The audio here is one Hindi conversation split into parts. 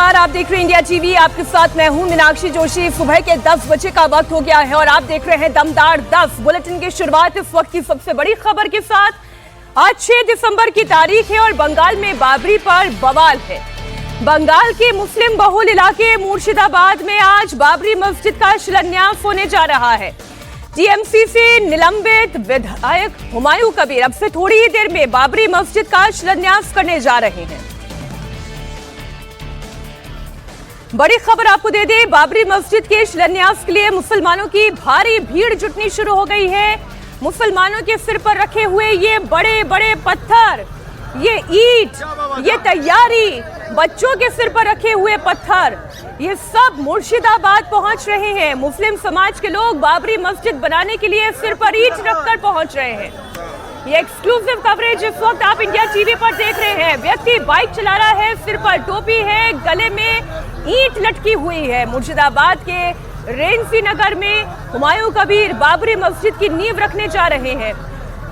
नमस्कार, आप देख रहे हैं इंडिया टीवी। आपके साथ मैं हूं मीनाक्षी जोशी। सुबह के 10 बजे का वक्त हो गया है और आप देख रहे हैं दमदार 10 बुलेटिन की शुरुआत इस वक्त की सबसे बड़ी खबर के साथ। आज 6 दिसंबर की तारीख है और बंगाल में बाबरी पर बवाल है। बंगाल के मुस्लिम बहुल इलाके मुर्शिदाबाद में आज बाबरी मस्जिद का शिलान्यास होने जा रहा है। टीएमसी से निलंबित विधायक हुमायूं कबीर अब से थोड़ी ही देर में बाबरी मस्जिद का शिलान्यास करने जा रहे हैं। बड़ी खबर आपको दे दें, बाबरी मस्जिद के शिलान्यास के लिए मुसलमानों की भारी भीड़ जुटनी शुरू हो गई है। मुसलमानों के सिर पर रखे हुए ये बड़े बड़े पत्थर, ये ईंट, ये तैयारी, बच्चों के सिर पर रखे हुए पत्थर, ये सब मुर्शिदाबाद पहुंच रहे हैं। मुस्लिम समाज के लोग बाबरी मस्जिद बनाने के लिए सिर पर ईंट रखकर पहुंच रहे हैं। ये एक्सक्लूसिव कवरेज इस वक्त आप इंडिया टीवी पर देख रहे हैं। व्यक्ति बाइक चला रहा है, सिर पर टोपी है, गले में ईंट लटकी हुई है। मुर्शिदाबाद के रेंसी नगर में हुमायूं कबीर बाबरी मस्जिद की नींव रखने जा रहे हैं।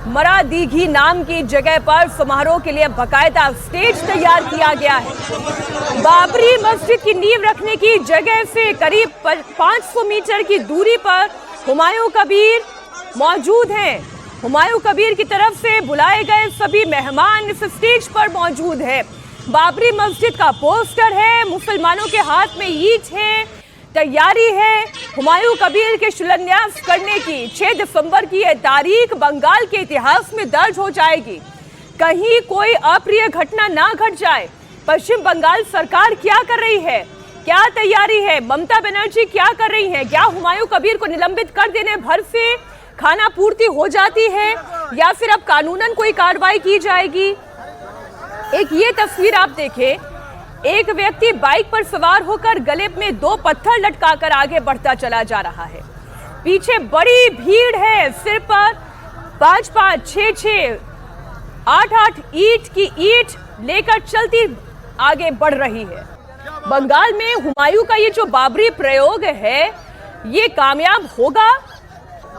मरा दीघी नाम की जगह पर समारोह के लिए बाकायदा स्टेज तैयार किया गया है। बाबरी मस्जिद की नींव रखने की जगह से करीब 500 मीटर की दूरी पर हुमायूं कबीर मौजूद हैं। हुमायूं कबीर की तरफ से बुलाए गए सभी मेहमान इस स्टेज पर मौजूद है। बाबरी मस्जिद का पोस्टर है, मुसलमानों के हाथ में ईंट है, तैयारी है हुमायूं कबीर के शिलान्यास करने की। 6 दिसंबर की यह तारीख बंगाल के इतिहास में दर्ज हो जाएगी। कहीं कोई अप्रिय घटना ना घट जाए। पश्चिम बंगाल सरकार क्या कर रही है, क्या तैयारी है, ममता बनर्जी क्या कर रही है? क्या हुमायूं कबीर को निलंबित कर देने भर से खाना पूर्ति हो जाती है या फिर अब कानूनन कोई कार्रवाई की जाएगी? एक ये तस्वीर आप देखें, एक व्यक्ति बाइक पर सवार होकर गले में 2 पत्थर लटकाकर आगे बढ़ता चला जा रहा है। पीछे बड़ी भीड़ है, सिर पर 5-5, 6-6, 8-8 ईंट की ईंट लेकर चलती आगे बढ़ रही है। बंगाल में हुमायूं का ये जो बाबरी प्रयोग है, ये कामयाब होगा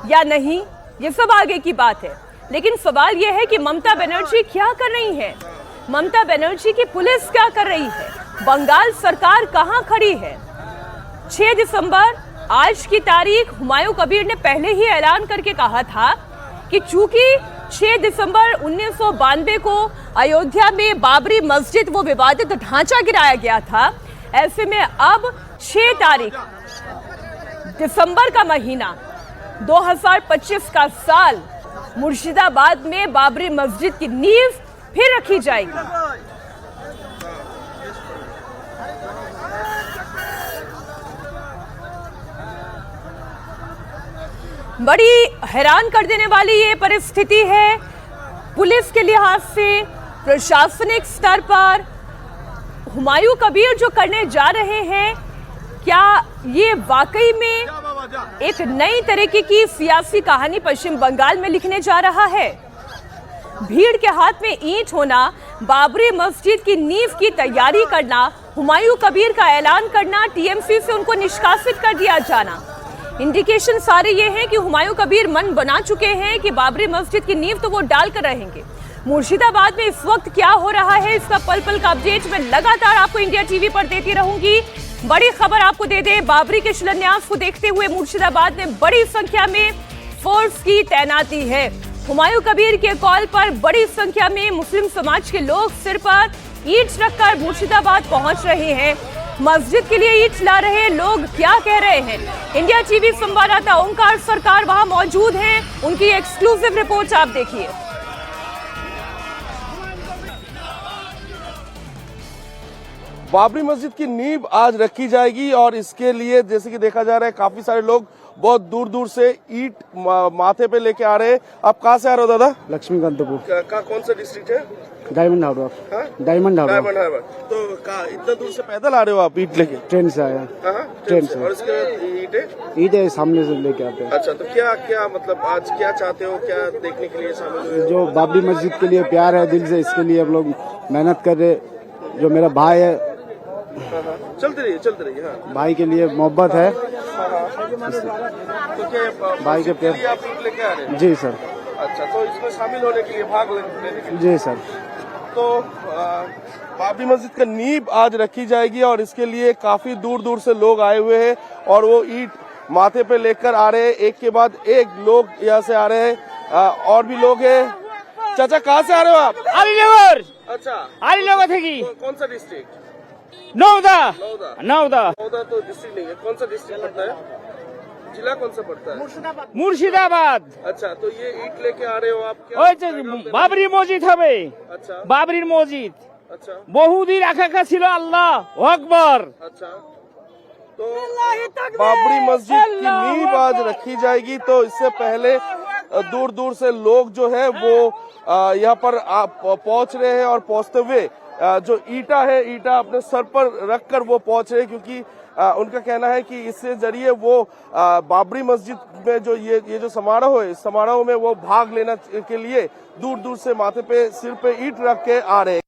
या नहीं, ये सब आगे की बात है। लेकिन सवाल यह है कि ममता बनर्जी क्या कर रही है, ममता बनर्जी की पुलिस क्या कर रही है, बंगाल सरकार कहां खड़ी है? 6 दिसंबर आज की तारीख हुमायूं कबीर ने पहले ही ऐलान करके कहा था कि चूंकि 6 दिसंबर 1992 को अयोध्या में बाबरी मस्जिद वो विवादित ढांचा गिराया गया था, ऐसे में अब 6 तारीख दिसंबर का महीना 2025 का साल मुर्शिदाबाद में बाबरी मस्जिद की नींव फिर रखी जाएगी। बड़ी हैरान कर देने वाली ये परिस्थिति है। पुलिस के लिहाज से, प्रशासनिक स्तर पर हुमायूं कबीर जो करने जा रहे हैं, क्या ये वाकई में एक नई तरीके की सियासी कहानी पश्चिम बंगाल में लिखने जा रहा है? भीड़ के हाथ में ईंट होना, बाबरी मस्जिद की नींव की तैयारी करना, हुमायूं कबीर का ऐलान करना, टीएमसी से उनको निष्कासित कर दिया जाना, इंडिकेशन सारे ये हैं कि हुमायूं कबीर मन बना चुके हैं कि बाबरी मस्जिद की नींव तो वो डाल कर रहेंगे। मुर्शिदाबाद में इस वक्त क्या हो रहा है, इसका पल पल का अपडेट मैं लगातार आपको इंडिया टीवी पर देती रहूंगी। बड़ी खबर आपको दे दें, बाबरी के शिलान्यास को देखते हुए मुर्शिदाबाद में बड़ी संख्या में फोर्स की तैनाती है। हुमायूं कबीर के कॉल पर बड़ी संख्या में मुस्लिम समाज के लोग सिर पर ईंट रखकर मुर्शिदाबाद पहुंच रहे हैं। मस्जिद के लिए ईंट ला रहे लोग क्या कह रहे हैं, इंडिया टीवी संवाददाता ओंकार सरकार वहां मौजूद हैं, उनकी एक्सक्लूसिव रिपोर्ट आप देखिए। बाबरी मस्जिद की नींव आज रखी जाएगी और इसके लिए जैसे कि देखा जा रहा है काफी सारे लोग बहुत दूर दूर से ईंट माथे पे लेके आ रहे हैं। आप कहाँ से आ रहे हो दादा? लक्ष्मीकांतपुर का कौन सा डिस्ट्रिक्ट है? Diamond Harbour. Diamond Harbour. तो इतना दूर से पैदल आ रहे हो आप ईंट लेके? ट्रेन से आया। ट्रेन से। और इसके ईंट सामने से लेके आते हैं। अच्छा, तो क्या क्या मतलब आज क्या चाहते हो, क्या देखने के लिए शामिल हुए? जो बाबरी मस्जिद के लिए प्यार है दिल से, इसके लिए हम लोग मेहनत कर रहे। जो मेरा भाई है, चलते रहिए। हाँ, भाई के लिए मोहब्बत है। तो क्या भाई के प्यार आप ईंट लेके आ रहे हैं? जी सर। अच्छा, तो इसमें शामिल होने के लिए, भाग लेने के लिए? जी सर। तो बाबरी मस्जिद का नींव आज रखी जाएगी और इसके लिए काफी दूर दूर से लोग आए हुए हैं और वो ईंट माथे पे लेकर आ रहे हैं। एक के बाद एक लोग यहाँ से आ रहे हैं। और भी लोग हैं। चाचा कहाँ से आ रहे हो आप? আলিনগর अच्छा, আলিনগর থেকে कौन सा डिस्ट्रिक्ट? নওদা नौदा। নওদা नौदा तो डिस्ट्रिक्ट नहीं है, कौन सा डिस्ट्रिक्ट पड़ता है? जिला कौन सा पड़ता है? মুর্শিদাবাদ अच्छा, तो ये ईंट लेके आ रहे हो आप? क्या ওই যে বাবরি মসজিদ হবে अच्छा বাবরির মসজিদ अच्छा বহুদিন আকাঙ্ক্ষা ছিল আল্লাহ আকবার अच्छा, तो बाबरी मस्जिद की नींव आज रखी जाएगी। तो इससे पहले दूर दूर से लोग जो है वो यहाँ पर पहुंच रहे हैं और पहुंचते हुए जो ईटा है, ईटा अपने सर पर रखकर वो पहुंच रहे हैं, क्योंकि उनका कहना है कि इससे जरिए वो बाबरी मस्जिद में जो ये जो समारोह है, इस समारोह में वो भाग लेना के लिए दूर दूर से माथे पे सिर पे ईंट रख के आ रहे हैं।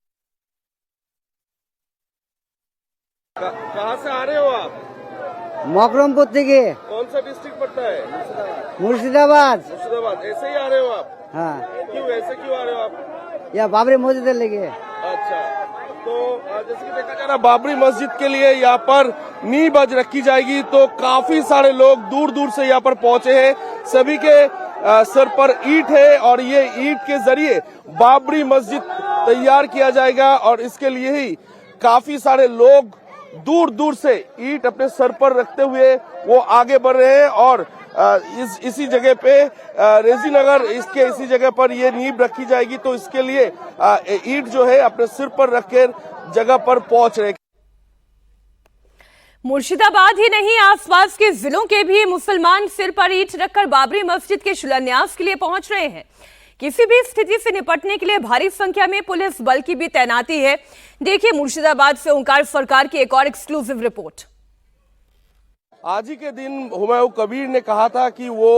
कहाँ से आ रहे हो आप? মকরমপুর থেকে कौन सा डिस्ट्रिक्ट पड़ता है? মুর্শিদাবাদ। मुर्शिदाबाद। ऐसे ही आ रहे हो आप? हाँ, क्यों ऐसे क्यों आ रहे हो आप? या बाबरी मस्जिद लेके। अच्छा, तो जैसे कि देखा जा रहा बाबरी मस्जिद के लिए यहाँ पर नींव आज रखी जाएगी। तो काफी सारे लोग दूर दूर से यहाँ पर पहुंचे हैं। सभी के सर पर ईंट है और ये ईंट के जरिए बाबरी मस्जिद तैयार किया जाएगा और इसके लिए ही काफी सारे लोग दूर दूर से ईंट अपने सर पर रखते हुए वो आगे बढ़ रहे हैं। और इसी जगह पे रेजी नगर इसके इसी जगह पर ये नींव रखी जाएगी। तो इसके लिए ईंट जो है अपने सिर पर रख के जगह पर पहुंच रहे। मुर्शिदाबाद ही नहीं, आसपास के जिलों के भी मुसलमान सिर पर ईंट रखकर बाबरी मस्जिद के शिलान्यास के लिए पहुंच रहे हैं। किसी भी स्थिति से निपटने के लिए भारी संख्या में पुलिस बल की भी तैनाती है। देखिए मुर्शिदाबाद से ओंकार सरकार की एक और एक्सक्लूसिव रिपोर्ट। आज ही के दिन हुमायूं कबीर ने कहा था कि वो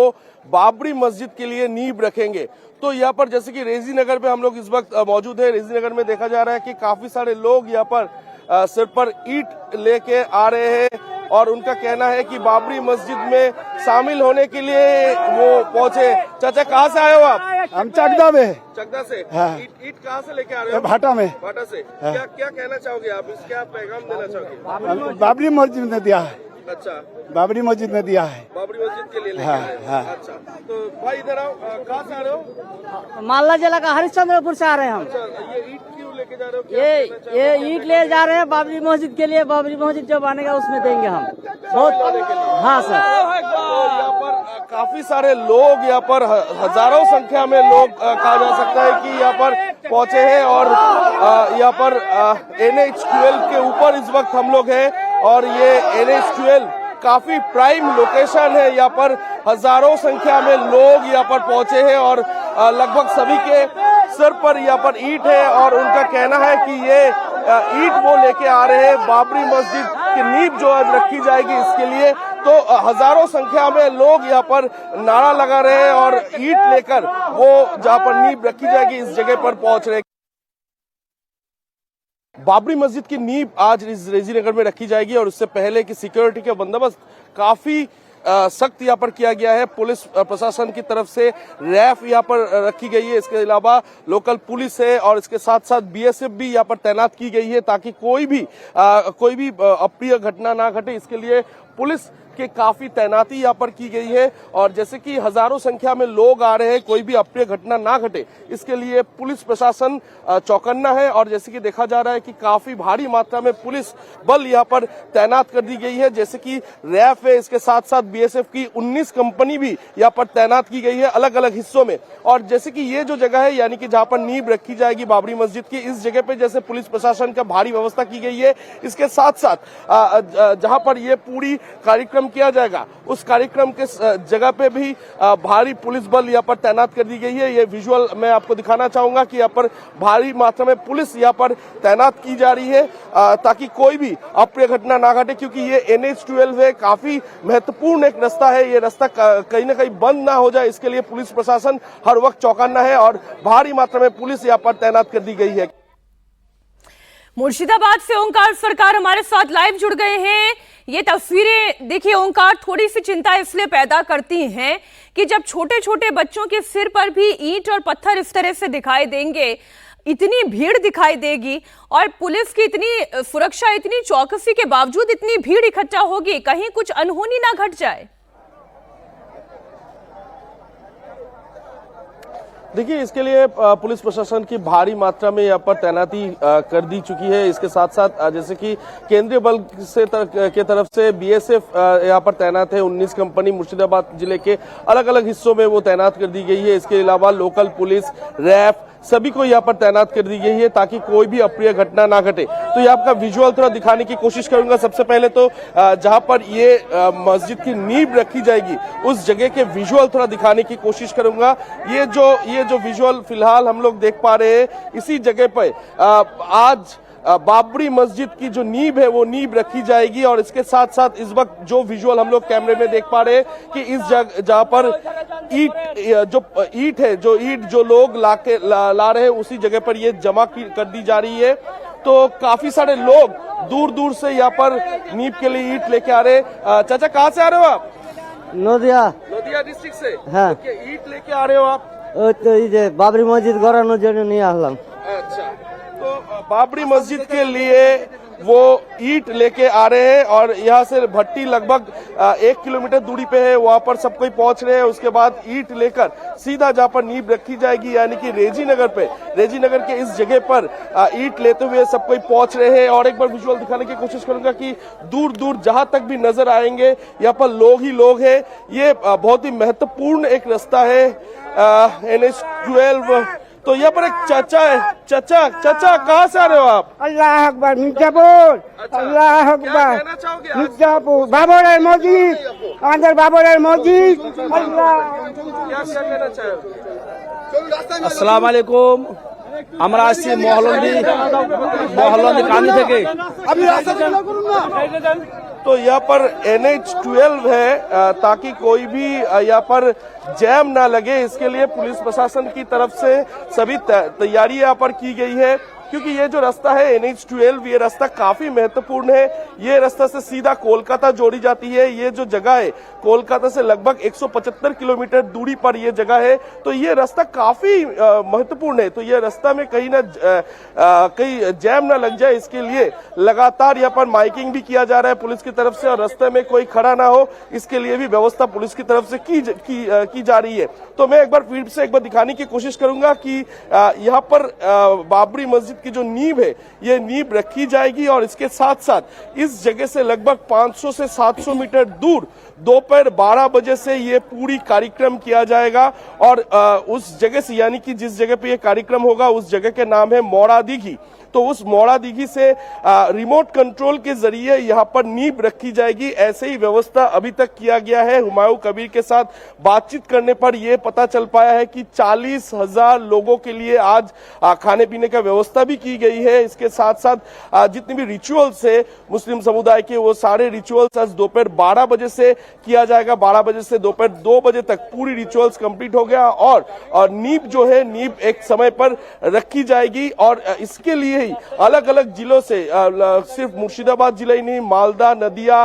बाबरी मस्जिद के लिए नींव रखेंगे। तो यहाँ पर जैसे कि रेजी नगर पे हम लोग इस वक्त मौजूद है। रेजी नगर में देखा जा रहा है कि काफी सारे लोग यहाँ पर सिर पर ईंट लेके आ रहे हैं और उनका कहना है कि बाबरी मस्जिद में शामिल होने के लिए वो पहुंचे। चाचा कहाँ से आए हो आप? हम चकदा में। चकदा से? हाँ। ईंट कहाँ से लेके आ रहे हो? भाटा में। भाटा से? क्या क्या कहना चाहोगे आप? इसका पैगाम देना चाहोगे? बाबरी मस्जिद ने दिया है। अच्छा, बाबरी मस्जिद ने दिया है। बाबरी मस्जिद के लिए लेके हाँ, आए हो। हाँ। अच्छा, तो भाई इधर आओ। कहाँ से आ रहे हो? मालदा जिला का हरिश्चंद्रपुर से आ रहे हैं हम। अच्छा, ये ईंट क्यों लेके जा रहे हो? क्या कहना चाहोगे? ये ईंट ले जा रहे हैं बाबरी मस्जिद के लिए। बाबरी मस्जिद जो बनेगा उसमें देंगे हम बहुत। हाँ सर। तो यहाँ पर काफी सारे लोग यहाँ पर हजारों संख्या में लोग कहा जा सकता है कि यहाँ पर पहुंचे हैं। और यहाँ पर NH-12 के ऊपर इस वक्त हम लोग हैं और ये NH-12 काफी प्राइम लोकेशन है। यहाँ पर हजारों संख्या में लोग यहाँ पर पहुंचे हैं और लगभग सभी के सर पर यहाँ पर ईंट है और उनका कहना है कि ये ईंट वो लेके आ रहे हैं बाबरी मस्जिद की नींव जो आज रखी जाएगी इसके लिए। तो हजारों संख्या में लोग यहाँ पर नारा लगा रहे हैं और ईंट लेकर वो जहाँ पर नींव रखी जाएगी इस जगह पर पहुंच रहे हैं। बाबरी मस्जिद की नींव आज इस रेजी नगर में रखी जाएगी और उससे पहले की सिक्योरिटी के बंदोबस्त काफी सख्त यहाँ पर किया गया है। पुलिस प्रशासन की तरफ से रैफ यहाँ पर रखी गई है। इसके अलावा लोकल पुलिस है और इसके साथ साथ BSF भी यहाँ पर तैनात की गई है ताकि कोई भी अप्रिय घटना ना घटे। इसके लिए पुलिस के काफी तैनाती यहाँ पर की गई है और जैसे कि हजारों संख्या में लोग आ रहे हैं, कोई भी अप्रिय घटना ना घटे इसके लिए पुलिस प्रशासन चौकन्ना है। और जैसे कि देखा जा रहा है कि काफी भारी मात्रा में पुलिस बल यहाँ पर तैनात कर दी गई है। जैसे कि रैफ है, इसके साथ साथ BSF की 19 कंपनी भी यहाँ पर तैनात की गई है अलग अलग हिस्सों में। और जैसे कि ये जो जगह है यानी कि जहाँ पर नींव रखी जाएगी बाबरी मस्जिद की, इस जगह पे जैसे पुलिस प्रशासन का भारी व्यवस्था की गई है। इसके साथ साथ जहाँ पर ये पूरी कार्यक्रम किया जाएगा उस कार्यक्रम के जगह पे भी भारी पुलिस बल यहाँ पर तैनात कर दी गई है। ये विजुअल मैं आपको दिखाना चाहूंगा कि यहाँ पर भारी मात्रा में पुलिस यहाँ पर तैनात की जा रही है ताकि कोई भी अप्रिय घटना ना घटे, क्योंकि ये NH-12 है, काफी महत्वपूर्ण एक रास्ता है। ये रास्ता कहीं ना कहीं बंद ना हो जाए इसके लिए पुलिस प्रशासन हर वक्त चौकन्ना है और भारी मात्रा में पुलिस यहाँ पर तैनात कर दी गई है। मुर्शिदाबाद से ओंकार सरकार हमारे साथ लाइव जुड़ गए हैं। ये तस्वीरें देखिए ओंकार, थोड़ी सी चिंता इसलिए पैदा करती हैं कि जब छोटे छोटे बच्चों के सिर पर भी ईंट और पत्थर इस तरह से दिखाई देंगे इतनी भीड़ दिखाई देगी और पुलिस की इतनी सुरक्षा, इतनी चौकसी के बावजूद इतनी भीड़ इकट्ठा होगी, कहीं कुछ अनहोनी ना घट जाए। देखिए, इसके लिए पुलिस प्रशासन की भारी मात्रा में यहाँ पर तैनाती कर दी चुकी है। इसके साथ साथ जैसे कि केंद्रीय बल के तरफ से बीएसएफ यहाँ पर तैनात है। 19 कंपनी मुर्शिदाबाद जिले के अलग अलग हिस्सों में वो तैनात कर दी गई है। इसके अलावा लोकल पुलिस, रैफ सभी को यहाँ पर तैनात कर दी गई है ताकि कोई भी अप्रिय घटना ना घटे। तो ये आपका विजुअल थोड़ा दिखाने की कोशिश करूंगा। सबसे पहले तो जहां पर ये मस्जिद की नींव रखी जाएगी उस जगह के विजुअल थोड़ा दिखाने की कोशिश करूंगा। ये जो विजुअल फिलहाल हम लोग देख पा रहे हैं, इसी जगह पर आज बाबरी मस्जिद की जो नींव है वो नींव रखी जाएगी। और इसके साथ साथ इस वक्त जो विजुअल हम लोग कैमरे में देख पा रहे हैं कि इस जहां पर ईट जो लोग ला रहे हैं उसी जगह पर ये जमा कर दी जा रही है। तो काफी सारे लोग दूर दूर से यहाँ पर नींव के लिए ईट लेके आ रहे हैं। चाचा, कहाँ से आ रहे हो आप? नदिया डिस्ट्रिक्ट से। हाँ। ईट लेके आ रहे हो आप? तो बाबरी मस्जिद गड़ानोर जন্য নিয়ে আসলাম। अच्छा, तो बाबरी मस्जिद के लिए वो ईट लेके आ रहे हैं और यहाँ से भट्टी लगभग 1 किलोमीटर दूरी पे है, वहां पर सब कोई पहुंच रहे हैं। उसके बाद ईट लेकर सीधा जहां पर नींव रखी जाएगी यानी कि रेजी नगर के इस जगह पर ईट लेते हुए सब कोई पहुंच रहे हैं। और एक बार विजुअल दिखाने की कोशिश करूंगा कि दूर दूर जहां तक भी नजर आएंगे यहाँ पर लोग ही लोग हैं। ये बहुत ही महत्वपूर्ण एक रास्ता है NH-12। तो यहाँ पर एक चाचा है। चाचा कहाँ से आ रहे हो आप? अल्लाह अकबर, मिर्जापुर। अल्लाह अकबर, कहना चाहोगे? मिर्जापुर बाबरेर मस्जिद, আমাদের বাবরের মসজিদ। আল্লাহ, क्या कहना चाहोगे? আসসালামু আলাইকুম। আমরা আসছি মহলন্দি কানি থেকে। तो यहाँ पर NH-12 है ताकि कोई भी यहाँ पर जैम ना लगे, इसके लिए पुलिस प्रशासन की तरफ से सभी तैयारी यहाँ पर की गई है। क्योंकि ये जो रास्ता है NH-12 ये रास्ता काफी महत्वपूर्ण है। ये रास्ता से सीधा कोलकाता जोड़ी जाती है। ये जो जगह है कोलकाता से लगभग 175 किलोमीटर दूरी पर ये जगह है। तो ये रास्ता काफी महत्वपूर्ण है। तो ये रास्ता में कहीं जैम ना लग जाए, इसके लिए लगातार यहाँ पर माइकिंग भी किया जा रहा है पुलिस की तरफ से। और रास्ते में कोई खड़ा ना हो इसके लिए भी व्यवस्था पुलिस की तरफ से की जा रही है। तो मैं एक बार फिर से दिखाने की कोशिश करूंगा कि यहाँ पर बाबरी मस्जिद की जो नींव है ये नींव रखी जाएगी। और इसके साथ साथ इस जगह से लगभग 500 से 700 मीटर दूर दोपहर 12 बजे से ये पूरी कार्यक्रम किया जाएगा। और उस जगह से यानी कि जिस जगह पे ये कार्यक्रम होगा उस जगह के नाम है मोड़ा दीघी। तो उस मोड़ा दीघी से रिमोट कंट्रोल के जरिए यहाँ पर नींव रखी जाएगी। ऐसे ही व्यवस्था अभी तक किया गया है। हुमायूं कबीर के साथ बातचीत करने पर यह पता चल पाया है कि 40,000 लोगों के लिए आज खाने पीने का व्यवस्था भी की गई है। इसके साथ साथ जितने भी रिचुअल्स है मुस्लिम समुदाय के वो सारे रिचुअल्स आज दोपहर 12 बजे से किया जाएगा। 12 बजे से दोपहर 2 बजे तक पूरी रिचुअल्स कंप्लीट हो गया। और नींव जो है नींव एक समय पर रखी जाएगी। और इसके लिए अलग अलग जिलों से सिर्फ मुर्शिदाबाद जिला ही नहीं, मालदा, नदिया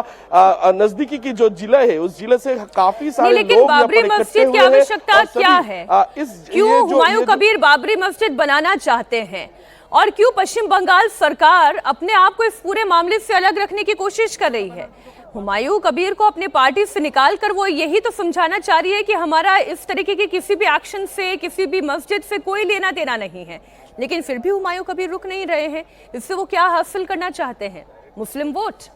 नजदीकी की जो जिला है उस जिले से काफी सारे लोग लेकिन बाबरी मस्जिद की आवश्यकता क्या है? क्यों हुमायूं कबीर बाबरी मस्जिद बनाना चाहते हैं और क्यों पश्चिम बंगाल सरकार अपने आप को इस पूरे मामले से अलग रखने की कोशिश कर रही है? हुमायूं कबीर को अपने पार्टी से निकालकर वो यही तो समझाना चाह रही है कि हमारा इस तरीके के किसी भी एक्शन से, किसी भी मस्जिद से कोई लेना देना नहीं है। लेकिन फिर भी हुमायूं कबीर रुक नहीं रहे हैं। इससे वो क्या हासिल करना चाहते हैं? मुस्लिम वोट।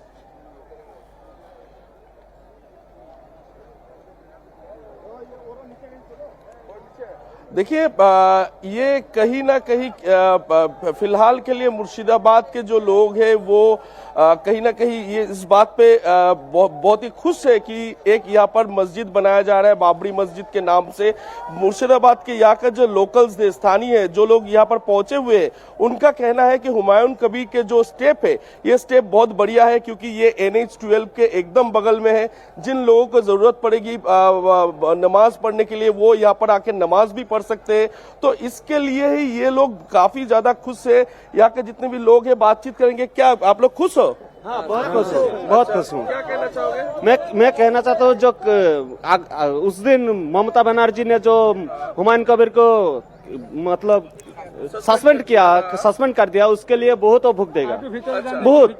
देखिए, ये कहीं ना कहीं फिलहाल के लिए मुर्शिदाबाद के जो लोग हैं वो कहीं ना कहीं ये इस बात पे बहुत ही खुश है कि एक यहाँ पर मस्जिद बनाया जा रहा है बाबरी मस्जिद के नाम से। मुर्शिदाबाद के यहाँ का जो लोकल्स है, स्थानीय है, जो लोग यहाँ पर पहुंचे हुए हैं, उनका कहना है कि हुमायूं कबीर के जो स्टेप है ये स्टेप बहुत बढ़िया है क्योंकि ये NH-12 के एकदम बगल में है। जिन लोगों को जरूरत पड़ेगी नमाज पढ़ने के लिए वो यहाँ पर आके नमाज भी पढ़ सकते हैं। तो इसके लिए ही ये लोग काफी ज्यादा खुश है। यहाँ के जितने भी लोग हैं बातचीत करेंगे। क्या आप लोग खुश हो? हाँ, बहुत खुश हूँ, बहुत खुश हूँ। क्या कहना चाहोगे? मैं कहना चाहता हूँ जो उस दिन ममता बनर्जी ने जो हुमायूं कबीर को मतलब सस्पेंड कर दिया, उसके लिए बहुत वो भुगतेगा, बहुत।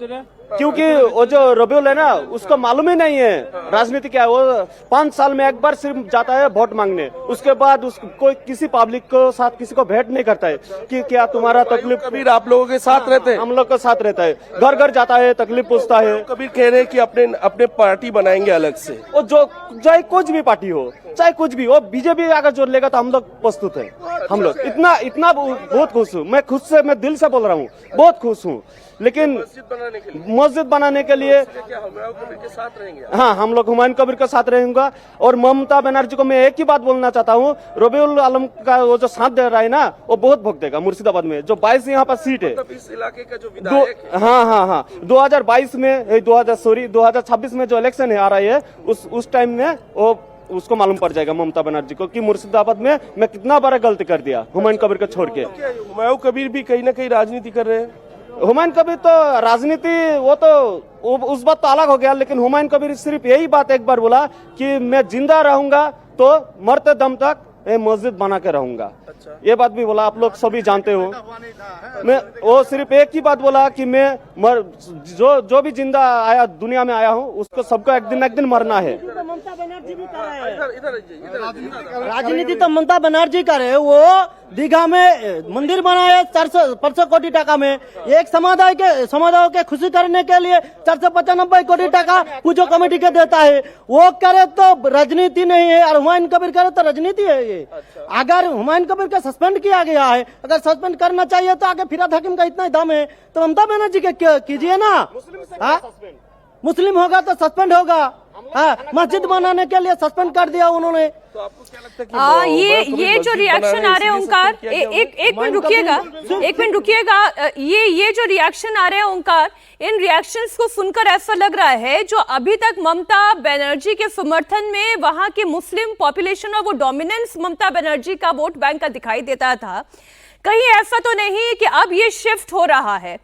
क्योंकि वो जो रबीउल है ना, उसको मालूम ही नहीं है राजनीति क्या है। वो 5 साल में एक बार सिर्फ जाता है वोट मांगने, उसके बाद कोई किसी पब्लिक को साथ किसी को भेंट नहीं करता है कि क्या तुम्हारा तकलीफ। कबीर आप लोगों के साथ रहते हैं? हम लोग के साथ रहता है, घर घर जाता है, तकलीफ पूछता है। कबीर कह रहे हैं कि अपने पार्टी बनाएंगे अलग से। वो जो चाहे कुछ भी पार्टी हो, चाहे कुछ भी, वो बीजेपी अगर जोड़ लेगा तो हम लोग प्रस्तुत है। हम लोग इतना बहुत खुश हूँ, मैं खुद से, मैं दिल से बोल रहा हूँ, बहुत खुश हूँ। लेकिन मस्जिद बनाने के लिए हाँ, हम लोग हुमायूं कबीर के साथ रहेंगे। और ममता बनर्जी को मैं एक ही बात बोलना चाहता हूँ, रबीउल आलम का वो जो साथ दे रहा है ना, वो बहुत भोग देगा। मुर्शिदाबाद में जो 22 यहाँ पर सीट है, इस इलाके का जो विधायक है, हाँ 2022 में 2026 में जो इलेक्शन है आ रही है, उस टाइम में वो उसको मालूम पड़ जाएगा ममता बनर्जी को कि मुर्शिदाबाद में मैं कितना बड़ा गलती कर दिया हुमायूं कबीर को छोड़ के। हुमायूं कबीर भी कहीं ना कहीं राजनीति कर रहे हैं। हुमायूं कबीर तो राजनीति, वो तो उस बात तो अलग हो गया, लेकिन हुमायूं कबीर सिर्फ यही बात एक बार बोला कि मैं जिंदा रहूंगा तो मरते दम तक मैं मस्जिद बना के रहूंगा। अच्छा। ये बात भी बोला, आप लोग सभी जानते हो। मैं वो सिर्फ एक ही बात बोला कि मैं जो भी जिंदा आया दुनिया में आया हूँ, उसको सबको एक दिन मरना है। ममता बनर्जी भी कर रहे हैं राजनीति, तो ममता बनर्जी कर रहे हैं। वो दीघा में मंदिर बनाया 400 कोटी टका में, एक समुदाय के खुशी करने के लिए 495 कोटी टका पूजो कमेटी के देता है। वो करे तो राजनीति नहीं है, और हुमायूं कबीर करे तो राजनीति है ये। अगर हुमायूं कबीर का सस्पेंड किया गया है, अगर सस्पेंड करना चाहिए तो आगे फिराद हकीम का इतना दम है तो ममता बनर्जी के कीजिए ना। मुस्लिम होगा तो सस्पेंड होगा। मस्जिद बनाने के लिए सस्पेंड कर दिया उन्होंने। तो आपको क्या लगता है कि ये जो रिएक्शन आ रहे हैं ओंकार, एक मिनट रुकिएगा, ये जो रिएक्शन आ रहे हैं ओंकार, इन रिएक्शंस को सुनकर ऐसा लग रहा है जो अभी तक ममता बनर्जी के समर्थन में वहां की मुस्लिम पॉपुलेशन और वो डोमिनेंस ममता बनर्जी का वोट बैंक का दिखाई देता था, कहीं ऐसा तो नहीं कि अब ये शिफ्ट हो रहा है।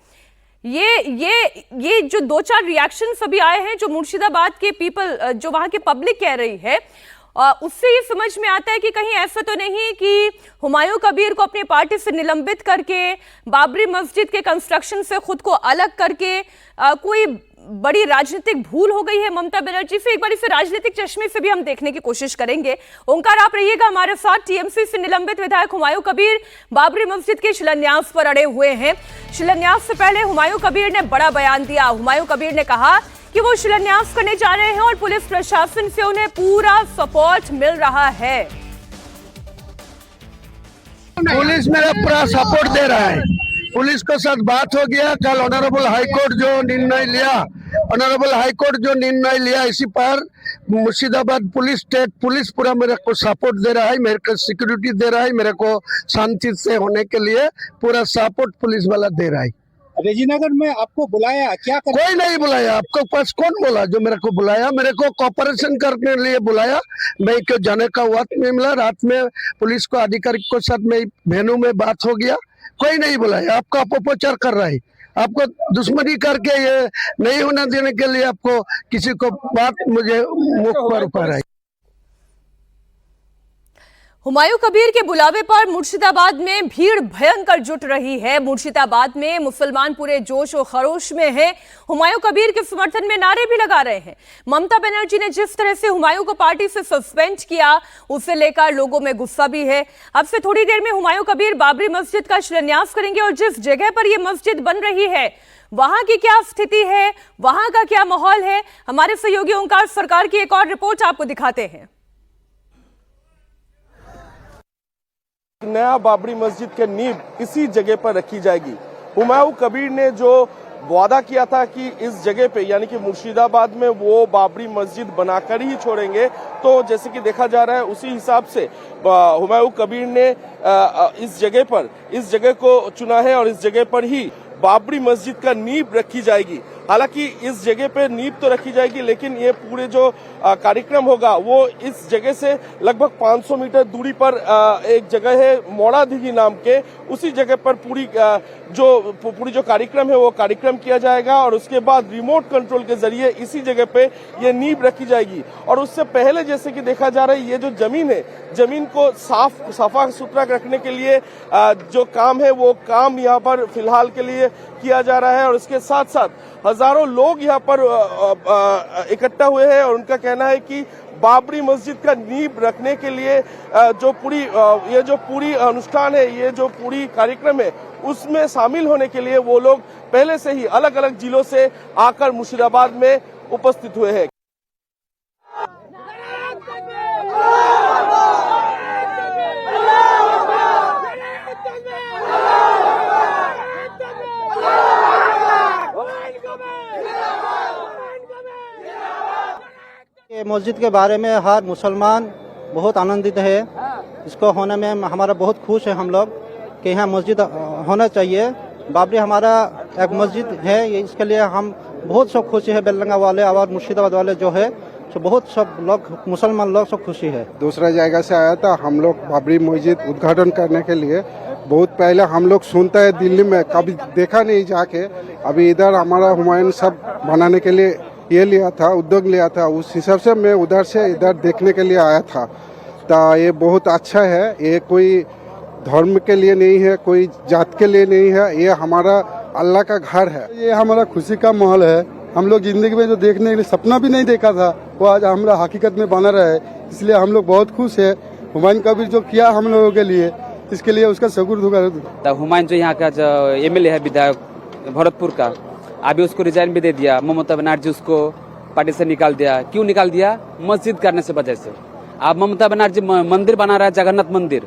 ये जो 2-4 रिएक्शंस अभी आए हैं जो मुर्शिदाबाद के पीपल, जो वहां की पब्लिक कह रही है, उससे ये समझ में आता है कि कहीं ऐसा तो नहीं कि हुमायूं कबीर को अपनी पार्टी से निलंबित करके, बाबरी मस्जिद के कंस्ट्रक्शन से खुद को अलग करके कोई बड़ी राजनीतिक भूल हो गई है ममता बनर्जी से। एक बार इसे राजनीतिक चश्मे से भी हम देखने की कोशिश करेंगे। ओंकार, आप रहिएगा हमारे साथ। टीएमसी से निलंबित विधायक हुमायूं कबीर बाबरी मस्जिद के शिलान्यास पर अड़े हुए हैं। शिलान्यास से पहले हुमायूं कबीर ने बड़ा बयान दिया। हुमायूं कबीर ने कहा कि वो शिलान्यास करने जा रहे हैं और पुलिस प्रशासन से उन्हें पूरा सपोर्ट मिल रहा है। पुलिस मेरा पूरा सपोर्ट दे रहा है। पुलिस के साथ बात हो गया। कल ऑनरेबल हाईकोर्ट जो निर्णय लिया, इसी पर मुर्शिदाबाद पुलिस, स्टेट पुलिस पूरा मेरे को सपोर्ट दे रहा है, मेरे को सिक्योरिटी दे रहा है, मेरे को शांति से होने के लिए पूरा सपोर्ट पुलिस वाला दे रहा है। रेजीनगर में आपको बुलाया क्या कोई नहीं बुलाया। आपको पास कौन बोला जो मेरे को बुलाया? मेरे को कोऑपरेशन करने के लिए बुलाया। मैं क्यों जाने का वक्त नहीं मिला। रात में पुलिस को अधिकारी के साथ में वेन्यू में बात हो गया। कोई नहीं बुलाया। आपको अपप्रचार कर रहा है, आपको दुश्मनी करके ये नहीं होने देने के लिए आपको किसी को बात मुझे मुख पर ऊपर है। हुमायूं कबीर के बुलावे पर मुर्शिदाबाद में भीड़ भयंकर जुट रही है। मुर्शिदाबाद में मुसलमान पूरे जोश और खरोश में हैं। हुमायूं कबीर के समर्थन में नारे भी लगा रहे हैं। ममता बनर्जी ने जिस तरह से हुमायूं को पार्टी से सस्पेंड किया, उसे लेकर लोगों में गुस्सा भी है। अब से थोड़ी देर में हुमायूं कबीर बाबरी मस्जिद का शिलान्यास करेंगे और जिस जगह पर यह मस्जिद बन रही है वहां की क्या स्थिति है, वहां का क्या माहौल है, हमारे सहयोगी ओंकार सरकार की एक और रिपोर्ट आपको दिखाते हैं। नया बाबरी मस्जिद के नींव इसी जगह पर रखी जाएगी। हुमायूं कबीर ने जो वादा किया था कि इस जगह पे यानी कि मुर्शिदाबाद में वो बाबरी मस्जिद बनाकर ही छोड़ेंगे, तो जैसे कि देखा जा रहा है उसी हिसाब से हुमायूं कबीर ने इस जगह को चुना है और इस जगह पर ही बाबरी मस्जिद का नींव रखी जाएगी। हालांकि इस जगह पे नींव तो रखी जाएगी, लेकिन ये पूरे जो कार्यक्रम होगा वो इस जगह से लगभग 500 मीटर दूरी पर एक जगह है मोड़ा दिघी नाम के, उसी जगह पर पूरी जो कार्यक्रम है वो कार्यक्रम किया जाएगा और उसके बाद रिमोट कंट्रोल के जरिए इसी जगह पे ये नींव रखी जाएगी। और उससे पहले जैसे कि देखा जा रहा है, ये जो जमीन है, जमीन को साफा सुथरा रखने के लिए जो काम है वो काम यहाँ पर फिलहाल के लिए किया जा रहा है। और इसके साथ साथ हजारों लोग यहाँ पर इकट्ठा हुए हैं और उनका कहना है कि बाबरी मस्जिद का नींव रखने के लिए ये जो पूरी अनुष्ठान है, ये जो पूरी कार्यक्रम है, उसमें शामिल होने के लिए वो लोग पहले से ही अलग अलग जिलों से आकर मुर्शिदाबाद में उपस्थित हुए हैं। मस्जिद के बारे में हर मुसलमान बहुत आनंदित है। इसको होने में हमारा बहुत खुश है हम लोग कि यहाँ मस्जिद होना चाहिए। बाबरी हमारा एक मस्जिद है, इसके लिए हम बहुत सब खुशी है। बेलडंगा वाले और मुर्शिदाबाद वाले जो है तो बहुत सब लोग मुसलमान लोग सब खुशी है। दूसरा जगह से आया था हम लोग बाबरी मस्जिद उद्घाटन करने के लिए। बहुत पहले हम लोग सुनते हैं दिल्ली में, कभी देखा नहीं जाके। अभी इधर हमारा हुमायूं सब बनाने के लिए ये लिया था, उद्योग लिया था, उस हिसाब से मैं उधर से इधर देखने के लिए आया था। तो ये बहुत अच्छा है। ये कोई धर्म के लिए नहीं है, कोई जात के लिए नहीं है, ये हमारा अल्लाह का घर है। ये हमारा खुशी का माहौल है। हम लोग जिंदगी में जो देखने के लिए सपना भी नहीं देखा था वो आज हमारा हकीकत में बना रहा है, इसलिए हम लोग बहुत खुश है। हुमायूं कबीर जो किया हम लोगों के लिए, इसके लिए उसका शुक्र। हुमायूं जो यहाँ का जो MLA है विधायक भरतपुर का, अभी उसको रिजाइन भी दे दिया। ममता बनर्जी उसको पार्टी से निकाल दिया। क्यों निकाल दिया? मस्जिद करने से वजह से। अब ममता बनर्जी मंदिर बना रहा है, जगन्नाथ मंदिर।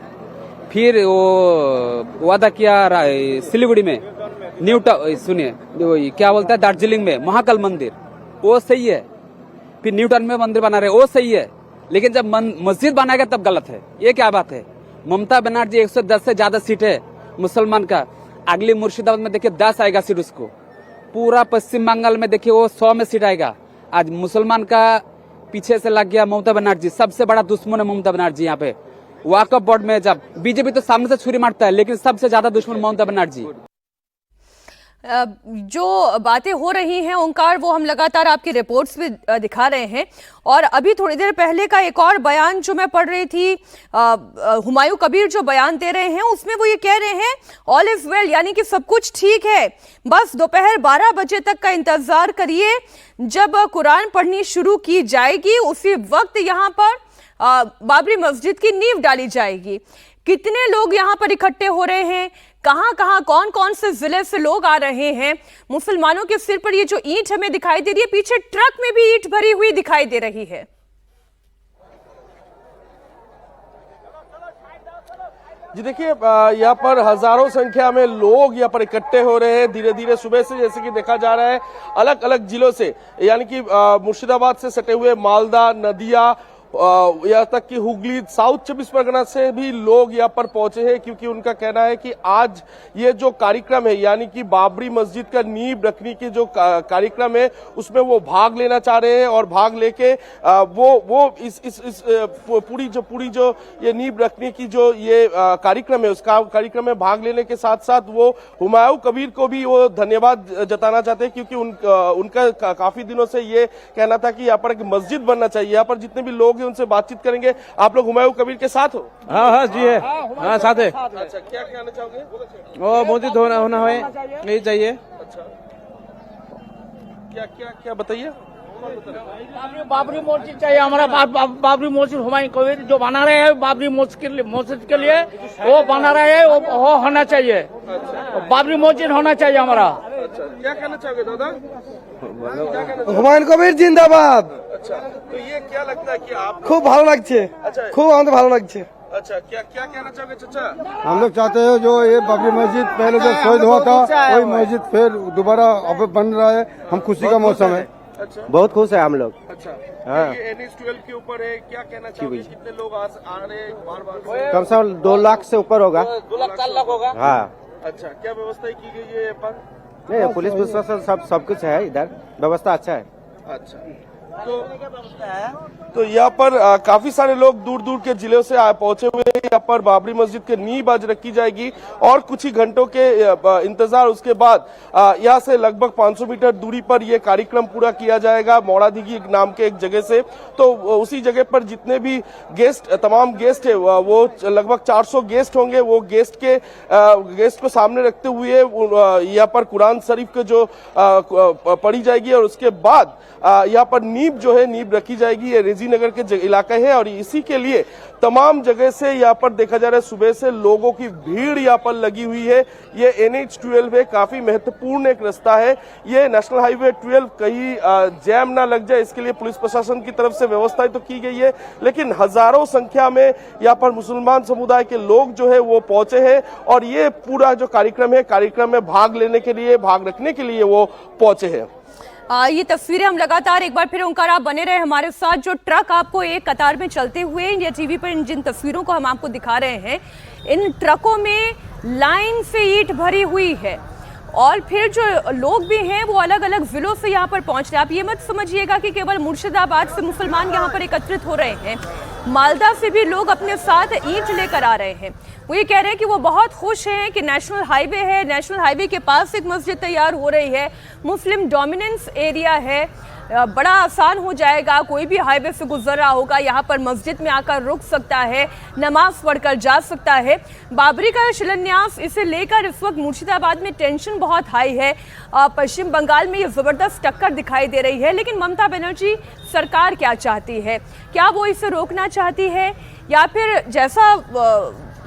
फिर वो वादा किया सिलीगुड़ी में सुनिए क्या बोलता है, दार्जिलिंग में महाकाल मंदिर, वो सही है। फिर न्यूटन में मंदिर बना रहे, वो सही है। लेकिन जब मस्जिद बनाएगा तब गलत है। ये क्या बात है? ममता बनर्जी 110 से ज्यादा सीट है मुसलमान का। अगली मुर्शिदाबाद में देखिए 10 आएगा सीट उसको। पूरा पश्चिम बंगाल में देखिए वो 100 में सीट आएगा। आज मुसलमान का पीछे से लग गया ममता बनर्जी। सबसे बड़ा दुश्मन है ममता बनर्जी। यहाँ पे वक्फ बोर्ड में जब बीजेपी तो सामने से छुरी मारता है, लेकिन सबसे ज्यादा दुश्मन ममता बनर्जी। जो बातें हो रही हैं ओंकार, वो हम लगातार आपकी रिपोर्ट्स में दिखा रहे हैं। और अभी थोड़ी देर पहले का एक और बयान जो मैं पढ़ रही थी, हुमायूं कबीर जो बयान दे रहे हैं उसमें वो ये कह रहे हैं ऑल इज वेल, यानी कि सब कुछ ठीक है, बस दोपहर 12 बजे तक का इंतजार करिए। जब कुरान पढ़नी शुरू की जाएगी उसी वक्त यहाँ पर बाबरी मस्जिद की नींव डाली जाएगी। कितने लोग यहाँ पर इकट्ठे हो रहे हैं, कहां कौन कौन से जिले से लोग आ रहे हैं? मुसलमानों के सिर पर ये जो ईंट हमें दिखाई दे रही है, पीछे ट्रक में भी ईंट भरी हुई दिखाई दे रही है। जी देखिए, यहाँ पर हजारों संख्या में लोग यहाँ पर इकट्ठे हो रहे हैं। धीरे धीरे सुबह से जैसे कि देखा जा रहा है, अलग अलग जिलों से, यानी कि मुर्शिदाबाद से सटे हुए मालदा, नदिया, यहाँ तक कि हुगली, साउथ 24 परगना से भी लोग यहाँ पर पहुंचे हैं, क्योंकि उनका कहना है कि आज ये जो कार्यक्रम है, यानी कि बाबरी मस्जिद का नींव रखने की जो कार्यक्रम है, उसमें वो भाग लेना चाह रहे हैं। और भाग लेके वो इस पूरी जो ये नींव रखने की जो ये कार्यक्रम है, उस कार्यक्रम में भाग लेने के साथ साथ वो हुमायूं कबीर को भी वो धन्यवाद जताना चाहते हैं, क्योंकि उनका काफी दिनों से ये कहना था कि यहाँ पर एक मस्जिद बनना चाहिए। यहाँ पर जितने भी लोग उनसे बातचीत करेंगे। आप लोग हुमायूं कबीर के साथ हो? हाँ जी है, हाँ साथ है। अच्छा, क्या कहना चाहोगे? वो मस्जिद होना है, यही चाहिए। अच्छा, क्या बताइए? बाबरी मस्जिद चाहिए हमारा। बाबरी मस्जिद हुमायूं कबीर जो बना रहे हैं बाबरी मस्जिद के लिए, वो बना रहे हैं, वो होना चाहिए। बाबरी मस्जिद होना चाहिए हमारा। अच्छा, क्या कहना चाहोगे दादा? হুমায়ুন কবির জিন্দাবাদ। अच्छा, तो ये क्या लगता है कि आप খুব ভালো লাগছে। अच्छा, খুব আমাদের ভালো লাগছে। अच्छा, क्या कहना चाहोगे चाचा? हम लोग चाहते हैं जो ये बाबरी मस्जिद पहले जो शहीद हुआ था वही मस्जिद फिर दोबारा अब बन रहा है। हम खुशी का मौसम है, अच्छा, बहुत खुश है हम लोग। अच्छा, हाँ। ये NH-12 के ऊपर है, क्या कहना चाहोगे? कितने लोग आ रहे हैं बार? कम से कम 2 लाख से ऊपर होगा। 2 लाख 4 लाख होगा। हाँ। अच्छा, क्या व्यवस्था की गई है यहाँ पर? नहीं, पुलिस प्रशासन सब कुछ है, इधर व्यवस्था अच्छा है। तो यहाँ पर काफी सारे लोग दूर दूर के जिलों से पहुंचे हुए हैं। यहाँ पर बाबरी मस्जिद के नींव आज रखी जाएगी और कुछ ही घंटों के इंतजार उसके बाद यहाँ से लगभग 500 मीटर दूरी पर यह कार्यक्रम पूरा किया जाएगा मौड़ादिघी नाम के एक जगह से। तो उसी जगह पर जितने भी तमाम गेस्ट है वो लगभग 400 गेस्ट होंगे। वो गेस्ट को सामने रखते हुए यहाँ पर कुरान शरीफ के जो पढ़ी जाएगी और उसके बाद यहाँ पर नींव रखी जाएगी। ये रेजी नगर के इलाका है और इसी के लिए तमाम जगह से यहाँ पर देखा जा रहा है सुबह से लोगों की भीड़ यहाँ पर लगी हुई है। ये NH-12 है, काफी महत्वपूर्ण एक रास्ता है। ये नेशनल हाईवे 12 कहीं जैम ना लग जाए इसके लिए पुलिस प्रशासन की तरफ से व्यवस्थाएं तो की गई है, लेकिन हजारों संख्या में यहाँ पर मुसलमान समुदाय के लोग जो है वो पहुंचे हैं और ये पूरा जो कार्यक्रम में भाग रखने के लिए वो पहुंचे हैं। ये तस्वीरें हम लगातार एक बार फिर ओंकार आप बने रहे हमारे साथ। जो ट्रक आपको एक कतार में चलते हुए इंडिया टीवी पर जिन तस्वीरों को हम आपको दिखा रहे हैं, इन ट्रकों में लाइन से ईंट भरी हुई है और फिर जो लोग भी हैं वो अलग अलग जिलों से यहाँ पर पहुंच रहे हैं। आप ये मत समझिएगा कि केवल मुर्शिदाबाद से मुसलमान यहाँ पर एकत्रित हो रहे हैं, मालदा से भी लोग अपने साथ ईंट लेकर आ रहे हैं। वो ये कह रहे हैं कि वो बहुत खुश हैं कि नेशनल हाईवे है, नेशनल हाईवे के पास एक मस्जिद तैयार हो रही है, मुस्लिम डोमिनेंस एरिया है, बड़ा आसान हो जाएगा। कोई भी हाईवे से गुजर रहा होगा यहाँ पर मस्जिद में आकर रुक सकता है, नमाज पढ़कर जा सकता है। बाबरी का शिलान्यास, इसे लेकर इस वक्त मुर्शिदाबाद में टेंशन बहुत हाई है। पश्चिम बंगाल में ये जबरदस्त टक्कर दिखाई दे रही है, लेकिन ममता बनर्जी सरकार क्या चाहती है? क्या वो इसे रोकना चाहती है या फिर जैसा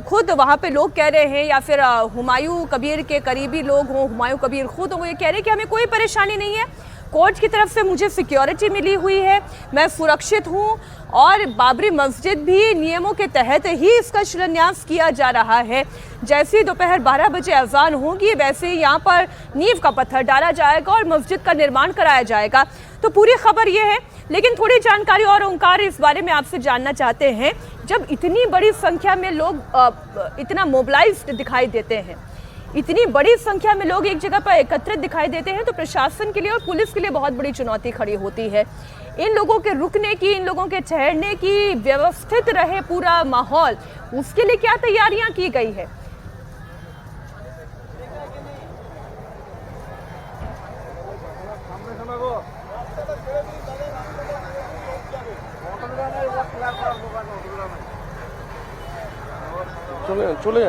खुद वहाँ पे लोग कह रहे हैं, या फिर हुमायूं कबीर के करीबी लोग हों, हुमायूं कबीर खुद वो ये कह रहे हैं कि हमें कोई परेशानी नहीं है, कोर्ट की तरफ से मुझे सिक्योरिटी मिली हुई है, मैं सुरक्षित हूं और बाबरी मस्जिद भी नियमों के तहत ही इसका शिलान्यास किया जा रहा है। जैसे ही दोपहर 12 बजे अजान होगी वैसे ही यहाँ पर नींव का पत्थर डाला जाएगा और मस्जिद का निर्माण कराया जाएगा। तो पूरी खबर ये है, लेकिन थोड़ी जानकारी और ओंकार इस बारे में आपसे जानना चाहते हैं। जब इतनी बड़ी संख्या में लोग इतना मोबिलाइज्ड दिखाई देते हैं, इतनी बड़ी संख्या में लोग एक जगह पर एकत्रित दिखाई देते हैं, तो प्रशासन के लिए और पुलिस के लिए बहुत बड़ी चुनौती खड़ी होती है। इन लोगों के रुकने की, इन लोगों के ठहरने की, व्यवस्थित रहे पूरा माहौल, उसके लिए क्या तैयारियां की गई है? चले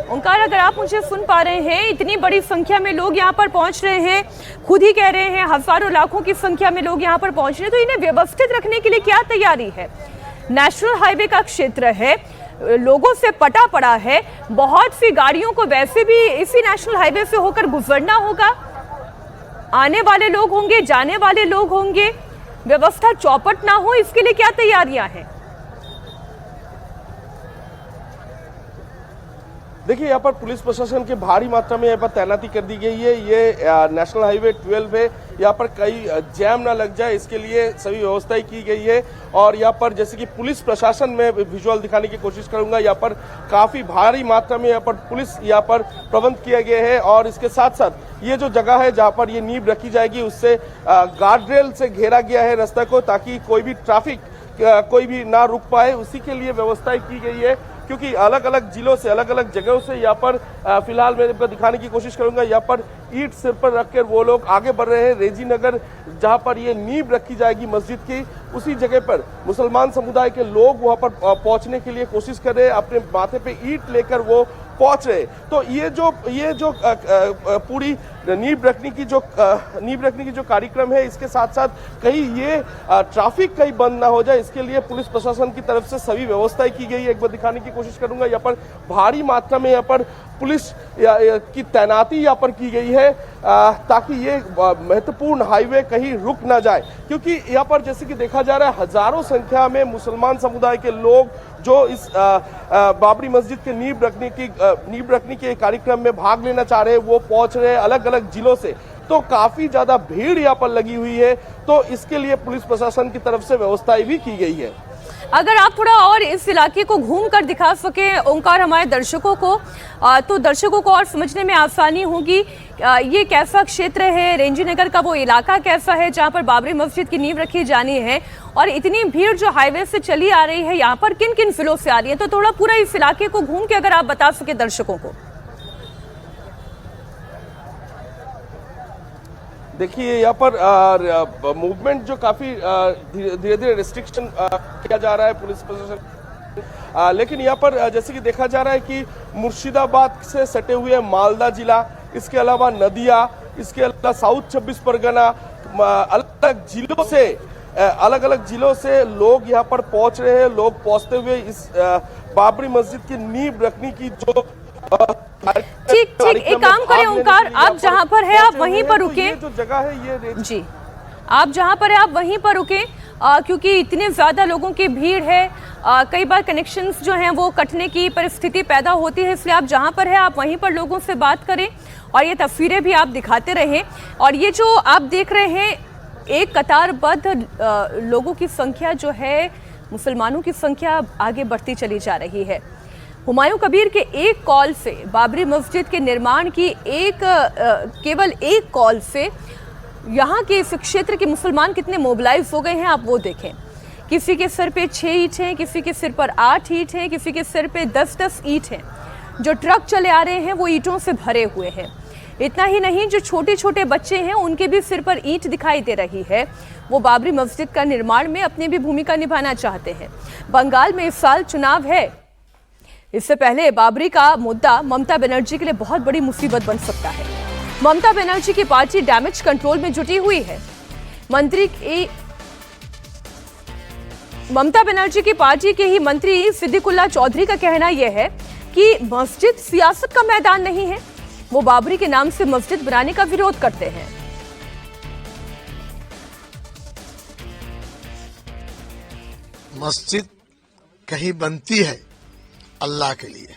ओंकार, अगर आप मुझे सुन पा रहे हैं, इतनी बड़ी संख्या में लोग यहाँ पर पहुंच रहे हैं, खुद ही कह रहे हैं हजारों लाखों की संख्या में लोग यहाँ पर पहुंच रहे हैं, तो इन्हें व्यवस्थित रखने के लिए क्या तैयारी है? नेशनल हाईवे का क्षेत्र है, लोगों से पटा पड़ा है, बहुत सी गाड़ियों को वैसे भी इसी नेशनल हाईवे से होकर गुजरना होगा, आने वाले लोग होंगे, जाने वाले लोग होंगे, व्यवस्था चौपट ना हो, इसके लिए क्या तैयारियां हैं? देखिए, यहाँ पर पुलिस प्रशासन की भारी मात्रा में यहाँ पर तैनाती कर दी गई है। ये नेशनल हाईवे 12 है, यहाँ पर कहीं जैम ना लग जाए इसके लिए सभी व्यवस्थाएं की गई है। और यहाँ पर जैसे कि पुलिस प्रशासन में विजुअल दिखाने की कोशिश करूंगा, यहाँ पर काफी भारी मात्रा में यहाँ पर पुलिस यहाँ पर प्रबंध किया गया है। और इसके साथ साथ ये जो जगह है जहाँ पर ये नींव रखी जाएगी, उससे गार्डरेल से घेरा गया है रास्ता को, ताकि कोई भी ट्रैफिक कोई भी ना रुक पाए, उसी के लिए व्यवस्थाएं की गई है। क्योंकि अलग अलग जिलों से, अलग अलग जगहों से यहाँ पर फिलहाल मैं आपको दिखाने की कोशिश करूंगा, यहाँ पर ईंट सिर पर रखकर वो लोग आगे बढ़ रहे हैं। रेजी नगर जहाँ पर ये नींव रखी जाएगी मस्जिद की, उसी जगह पर मुसलमान समुदाय के लोग वहाँ पर पहुंचने के लिए कोशिश कर रहे हैं, अपने माथे पे ईंट लेकर वो पहुंच रहे। तो ये जो पूरी नींव रखने की जो कार्यक्रम है, इसके साथ साथ कहीं ये ट्रैफिक कहीं बंद ना हो जाए, इसके लिए पुलिस प्रशासन की तरफ से सभी व्यवस्थाएं की गई है। एक बार दिखाने की कोशिश करूंगा, यहाँ पर भारी मात्रा में यहाँ पर पुलिस की तैनाती यहाँ पर की गई है, ताकि ये महत्वपूर्ण हाईवे कहीं रुक ना जाए। क्योंकि यहाँ पर जैसे कि देखा जा रहा है, हजारों संख्या में मुसलमान समुदाय के लोग जो इस बाबरी मस्जिद के नींव रखने के कार्यक्रम में भाग लेना चाह रहे हैं, वो पहुंच रहे हैं अलग अलग जिलों से। तो काफी ज्यादा भीड़ यहाँ पर लगी हुई है, तो इसके लिए पुलिस प्रशासन की तरफ से व्यवस्थाएं भी की गई है। अगर आप थोड़ा और इस इलाके को घूम कर दिखा सके ओंकार हमारे दर्शकों को, तो दर्शकों को और समझने में आसानी होगी। ये कैसा क्षेत्र है, रेंजी नगर का वो इलाका कैसा है जहां पर बाबरी मस्जिद की नींव रखी जानी है, और इतनी भीड़ जो हाईवे से चली आ रही है यहाँ पर किन किन जिलों से आ रही है, तो थोड़ा पूरा इस इलाके को घूम के अगर आप बता सके दर्शकों को। देखिए यहाँ पर मूवमेंट जो काफी धीरे धीरे रिस्ट्रिक्शन किया जा रहा है पुलिस प्रशासन, लेकिन यहाँ पर जैसे कि देखा जा रहा है कि मुर्शिदाबाद से सटे हुए मालदा जिला, इसके अलावा नदिया, इसके अलावा साउथ 26 परगना, अलग अलग जिलों से लोग यहाँ पर पहुंच रहे हैं। लोग पहुंचते हुए इस बाबरी मस्जिद की नींव रखने की जो ठीक एक काम करें ओंकार, आप जहां पर है आप वहीं पर रुके, जो जगह है ये जी आप जहां पर है आप वहीं पर रुके, क्योंकि इतने ज्यादा लोगों की भीड़ है, कई बार कनेक्शंस जो हैं वो कटने की परिस्थिति पैदा होती है, इसलिए आप जहां पर है आप वहीं पर लोगों से बात करें और ये तस्वीरें भी आप दिखाते रहें। और ये जो आप देख रहे हैं एक कतारबद्ध लोगों की संख्या जो है, मुसलमानों की संख्या आगे बढ़ती चली जा रही है। हुमायूं कबीर के एक कॉल से, बाबरी मस्जिद के निर्माण की केवल एक कॉल से यहाँ के इस क्षेत्र के मुसलमान कितने मोबिलाइज हो गए हैं आप वो देखें। किसी के सिर पे 6 ईंट हैं, किसी के सिर पर 8 ईंट हैं, किसी के सिर पे 10-10 ईंट हैं। जो ट्रक चले आ रहे हैं वो ईंटों से भरे हुए हैं। इतना ही नहीं, जो छोटे छोटे बच्चे हैं उनके भी सिर पर ईंट दिखाई दे रही है। वो बाबरी मस्जिद का निर्माण में अपनी भी भूमिका निभाना चाहते हैं। बंगाल में इस साल चुनाव है, इससे पहले बाबरी का मुद्दा ममता बनर्जी के लिए बहुत बड़ी मुसीबत बन सकता है। ममता बनर्जी की पार्टी डैमेज कंट्रोल में जुटी हुई है। ममता बनर्जी की पार्टी के ही मंत्री सिद्दीकुल्ला चौधरी का कहना यह है कि मस्जिद सियासत का मैदान नहीं है, वो बाबरी के नाम से मस्जिद बनाने का विरोध करते हैं। मस्जिद कहीं बनती है अल्लाह के लिए,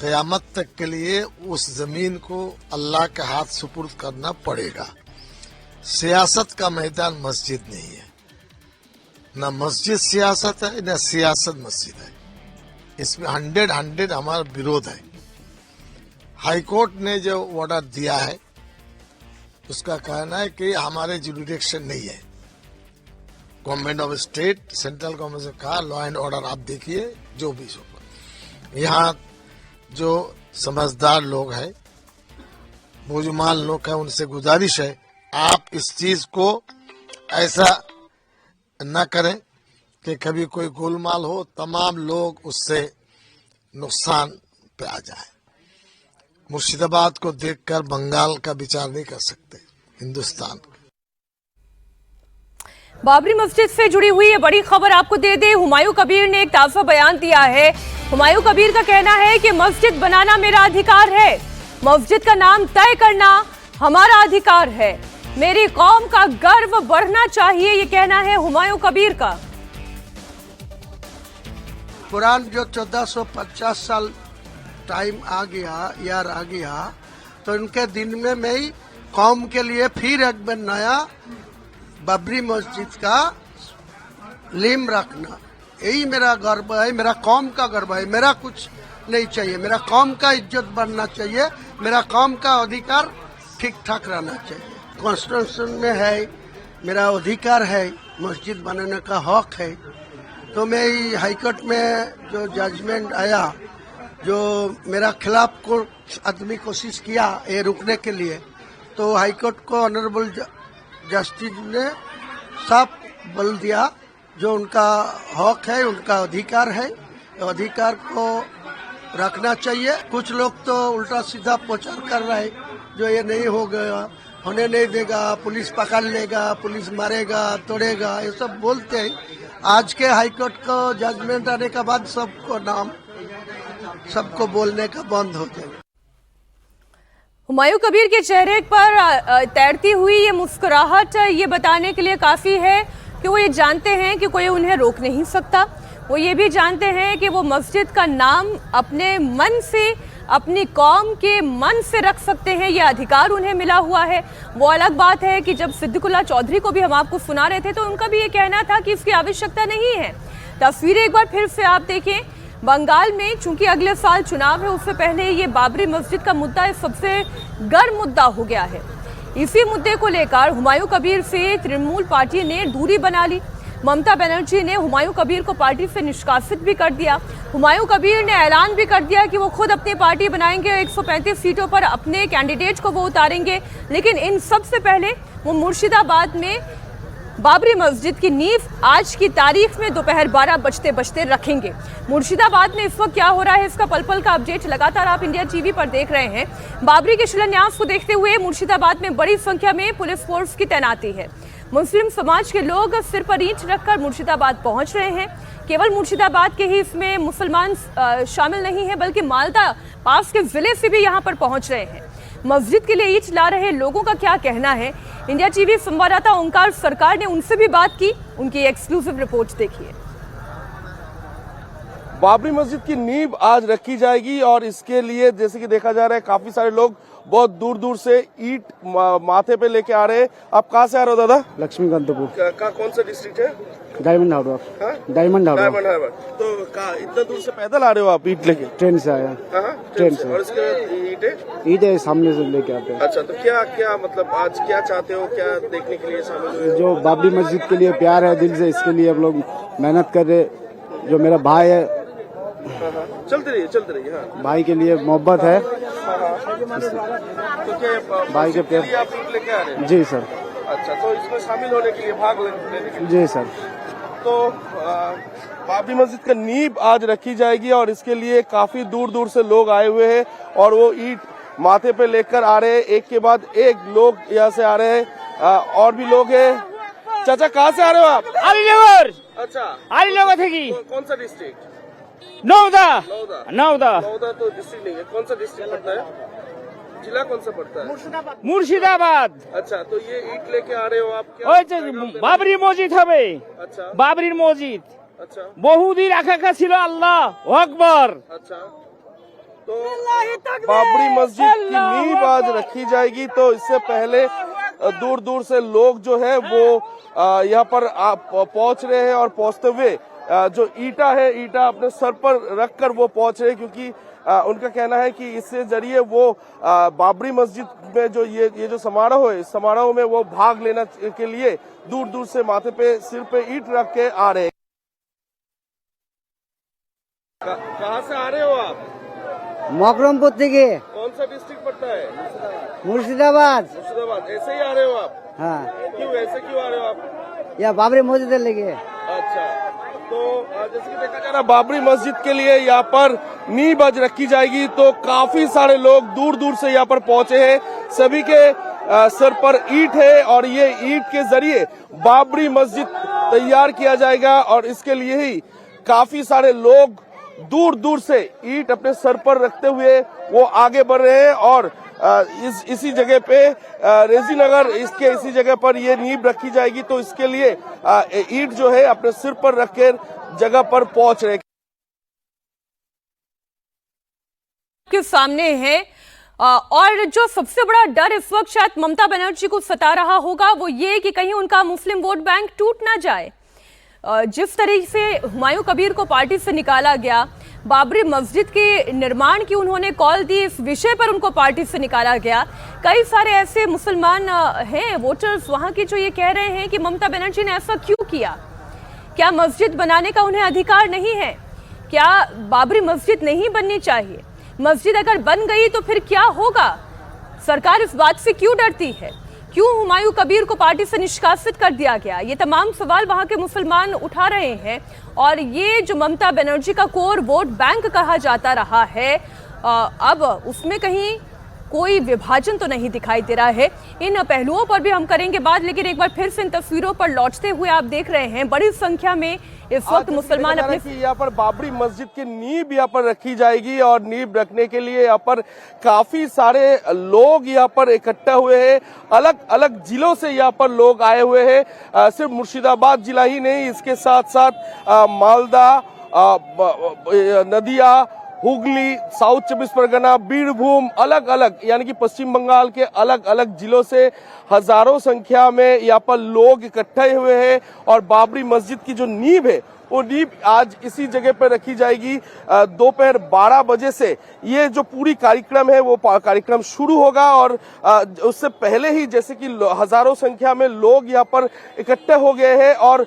क़यामत तक के लिए उस जमीन को अल्लाह के हाथ सुपुर्द करना पड़ेगा। सियासत का मैदान मस्जिद नहीं है, न मस्जिद सियासत है न सियासत मस्जिद है। इसमें 100 हमारा विरोध है। हाईकोर्ट ने जो ऑर्डर दिया है उसका कहना है कि हमारे जुरिडिक्शन नहीं है। Government of state, central government से कहा लॉ एंड ऑर्डर आप देखिए जो भी हो। यहाँ जो समझदार लोग हैं, बुजुर्ग लोग हैं, उनसे गुजारिश है आप इस चीज को ऐसा न करें कि कभी कोई गोलमाल हो, तमाम लोग उससे नुकसान पे आ जाए। मुर्शिदाबाद को देखकर बंगाल का विचार नहीं कर सकते हिंदुस्तान। बाबरी मस्जिद से जुड़ी हुई ये बड़ी खबर आपको दे दे, हुमायूं कबीर ने एक ताज़ा बयान दिया है। हुमायूं कबीर का कहना है कि मस्जिद बनाना मेरा अधिकार है, मस्जिद का नाम तय करना हमारा अधिकार है, मेरी कौम का गर्व बढ़ना चाहिए, ये कहना है हुमायूं कबीर का। कुरान जो 1450 साल टाइम आ गया, ईयर आ गया, तो इनके दिन में मैं ही कौम के लिए फिर एक बार नया बाबरी मस्जिद का लिम रखना, यही मेरा गर्व है, मेरा कौम का गर्व है। मेरा कुछ नहीं चाहिए, मेरा कौम का इज्जत बढ़ना चाहिए, मेरा कौम का अधिकार ठीक ठाक रहना चाहिए। कॉन्स्टिट्यूशन में है, मेरा अधिकार है, मस्जिद बनाने का हक है। तो मैं हाईकोर्ट में जो जजमेंट आया, जो मेरा खिलाफ को आदमी कोशिश किया ये रुकने के लिए, तो हाईकोर्ट को ऑनरेबल जस्टिस ने साफ बोल दिया जो उनका हक है, उनका अधिकार है, अधिकार को रखना चाहिए। कुछ लोग तो उल्टा सीधा प्रचार कर रहे हैं जो ये नहीं हो गया, होने नहीं देगा, पुलिस पकड़ लेगा, पुलिस मारेगा, तोड़ेगा, ये सब बोलते हैं। आज के हाईकोर्ट को जजमेंट आने के बाद सबको नाम, सबको बोलने का बंद हो जाएगा। हुमायूं कबीर के चेहरे पर तैरती हुई ये मुस्कुराहट ये बताने के लिए काफी है कि वो ये जानते हैं कि कोई उन्हें रोक नहीं सकता। वो ये भी जानते हैं कि वो मस्जिद का नाम अपने मन से, अपनी कौम के मन से रख सकते हैं, ये अधिकार उन्हें मिला हुआ है। वो अलग बात है कि जब सिद्दीकुल्ला चौधरी को भी हम आपको सुना रहे थे तो उनका भी ये कहना था कि इसकी आवश्यकता नहीं है। तस्वीरें एक बार फिर से आप देखें। बंगाल में चूंकि अगले साल चुनाव है, उससे पहले ये बाबरी मस्जिद का मुद्दा सबसे गर्म मुद्दा हो गया है। इसी मुद्दे को लेकर हुमायूं कबीर से तृणमूल पार्टी ने दूरी बना ली। ममता बनर्जी ने हुमायूं कबीर को पार्टी से निष्कासित भी कर दिया। हुमायूं कबीर ने ऐलान भी कर दिया कि वो खुद अपनी पार्टी बनाएंगे, 135 सीटों पर अपने कैंडिडेट को वो उतारेंगे। लेकिन इन सब से पहले वो मुर्शिदाबाद में बाबरी मस्जिद की नींव आज की तारीख में दोपहर 12 बजते बजते रखेंगे। मुर्शिदाबाद में इस वक्त क्या हो रहा है, इसका पल पल का अपडेट लगातार आप इंडिया टीवी पर देख रहे हैं। बाबरी के शिलान्यास को देखते हुए मुर्शिदाबाद में बड़ी संख्या में पुलिस फोर्स की तैनाती है। मुस्लिम समाज के लोग सिर पर ईंट रखकर मुर्शिदाबाद पहुंच रहे हैं। केवल मुर्शिदाबाद के ही इसमें मुसलमान शामिल नहीं है, बल्कि मालदा पास के जिले से भी यहां पर पहुंच रहे हैं। मस्जिद के लिए ईंट ला रहे लोगों का क्या कहना है, इंडिया टीवी संवाददाता ओंकार सरकार ने उनसे भी बात की। उनकी एक्सक्लूसिव रिपोर्ट देखिए। बाबरी मस्जिद की नींव आज रखी जाएगी और इसके लिए जैसे कि देखा जा रहा है काफी सारे लोग बहुत दूर दूर से ईंट माथे पे लेके आ रहे हैं। आप कहाँ से आ रहे हो दादा? लक्ष्मीकांतपुर का कौन सा डिस्ट्रिक्ट है? Diamond Harbour. हाँ? Diamond Harbour. Diamond Harbour. तो इतना दूर से पैदल आ रहे हो आप ईंट लेके? ट्रेन से आया। ट्रेन से। और इसके ईंट सामने से लेके आते हैं। अच्छा, तो क्या मतलब आज क्या चाहते हो, क्या देखने के लिए शामिल हुए? जो बाबरी मस्जिद के लिए प्यार है दिल से, इसके लिए हम लोग मेहनत कर रहे। जो मेरा भाई है, चलते रहिए। हाँ। भाई के लिए मोहब्बत है। तो क्या भाई के लिए आप ईंट लेके आ रहे हैं? जी सर। अच्छा, तो इसमें शामिल होने के लिए, भाग लेने के लिए? जी सर। तो बाबरी मस्जिद का नींव आज रखी जाएगी और इसके लिए काफी दूर दूर से लोग आए हुए हैं और वो ईंट माथे पे लेकर आ रहे हैं। एक के बाद एक लोग यहाँ से आ रहे हैं। और भी लोग हैं। चाचा कहाँ से आ रहे हो आप? अलीनगर। अच्छा, अलीनगर थे कि कौन सा डिस्ट्रिक्ट? नौदा। तो डिस्ट्रिक्ट नहीं है। कौन सा डिस्ट्रिक्ट पड़ता है? जिला कौन सा पड़ता है? मुर्शिदाबाद। अच्छा, तो ये ईंट लेके आ रहे हो आप? क्या बाबरी मस्जिद হবে। अच्छा, बाबरी मस्जिद अच्छा, বহুদিন আকাঙ্ক্ষা ছিল। আল্লাহ আকবার। अच्छा, तो बाबरी मस्जिद की नींव आज रखी जाएगी। तो इससे पहले दूर दूर से लोग जो है वो यहाँ पर पहुंच रहे हैं और पहुंचते हुए जो ईटा है, ईटा अपने सर पर रखकर वो पहुंच रहे हैं, क्योंकि उनका कहना है कि इससे जरिए वो बाबरी मस्जिद में जो ये जो समारोह है, इस समारोह में वो भाग लेना के लिए दूर दूर से माथे पे सिर पे ईंट रख के आ रहे हैं। कहाँ से आ रहे हो आप? मकरमपुर থেকে। कौन सा डिस्ट्रिक्ट पड़ता है? मुर्शिदाबाद। मुर्शिदाबाद। ऐसे ही आ रहे हो आप? हाँ। क्यों ऐसे क्यों आ रहे हो आप? या बाबरी मस्जिद लेके। अच्छा, तो जैसे कि देखा जा रहा बाबरी मस्जिद के लिए यहाँ पर नींव आज रखी जाएगी। तो काफी सारे लोग दूर दूर से यहाँ पर पहुंचे हैं। सभी के सर पर ईंट है और ये ईंट के जरिए बाबरी मस्जिद तैयार किया जाएगा और इसके लिए ही काफी सारे लोग दूर दूर से ईंट अपने सर पर रखते हुए वो आगे बढ़ रहे हैं। और इसी जगह पे रेजीनगर, इसके इसी जगह पर ये नींव रखी जाएगी। तो इसके लिए ईंट जो है अपने सिर पर रख के जगह पर पहुंच रहे के सामने है। और जो सबसे बड़ा डर इस वक्त शायद ममता बनर्जी को सता रहा होगा वो ये कि कहीं उनका मुस्लिम वोट बैंक टूट ना जाए। जिस तरीके से हुमायूं कबीर को पार्टी से निकाला गया, बाबरी मस्जिद के निर्माण की उन्होंने कॉल दी, इस विषय पर उनको पार्टी से निकाला गया। कई सारे ऐसे मुसलमान हैं वोटर्स वहां के जो ये कह रहे हैं कि ममता बनर्जी ने ऐसा क्यों किया। क्या मस्जिद बनाने का उन्हें अधिकार नहीं है? क्या बाबरी मस्जिद नहीं बननी चाहिए? मस्जिद अगर बन गई तो फिर क्या होगा? सरकार इस बात से क्यों डरती है? क्यों हुमायूं कबीर को पार्टी से निष्कासित कर दिया गया? ये तमाम सवाल वहां के मुसलमान उठा रहे हैं। और ये जो ममता बनर्जी का कोर वोट बैंक कहा जाता रहा है, अब उसमें कहीं कोई विभाजन तो नहीं दिखाई दे रहा है। इन पहलुओं पर भी हम करेंगे बात, लेकिन एक बार फिर से इन तस्वीरों पर लौटते हुए आप देख रहे हैं बड़ी संख्या में इस वक्त मुसलमान अपने यहाँ पर बाबरी मस्जिद की नींव यहाँ पर रखी जाएगी और नींव रखने के लिए यहाँ पर काफी सारे लोग यहाँ पर इकट्ठा हुए हैं। अलग अलग जिलों से यहाँ पर लोग आए हुए हैं। सिर्फ मुर्शिदाबाद जिला ही नहीं, इसके साथ साथ मालदा, नदिया, हुगली, साउथ 24 परगना, बीरभूम, अलग अलग यानी कि पश्चिम बंगाल के अलग अलग जिलों से हजारों संख्या में यहाँ पर लोग इकट्ठे हुए हैं और बाबरी मस्जिद की जो नींव है वो नींव आज इसी जगह पर रखी जाएगी। दोपहर 12 बजे से ये जो पूरी कार्यक्रम है वो कार्यक्रम शुरू होगा और उससे पहले ही जैसे कि हजारों संख्या में लोग यहाँ पर इकट्ठे हो गए हैं और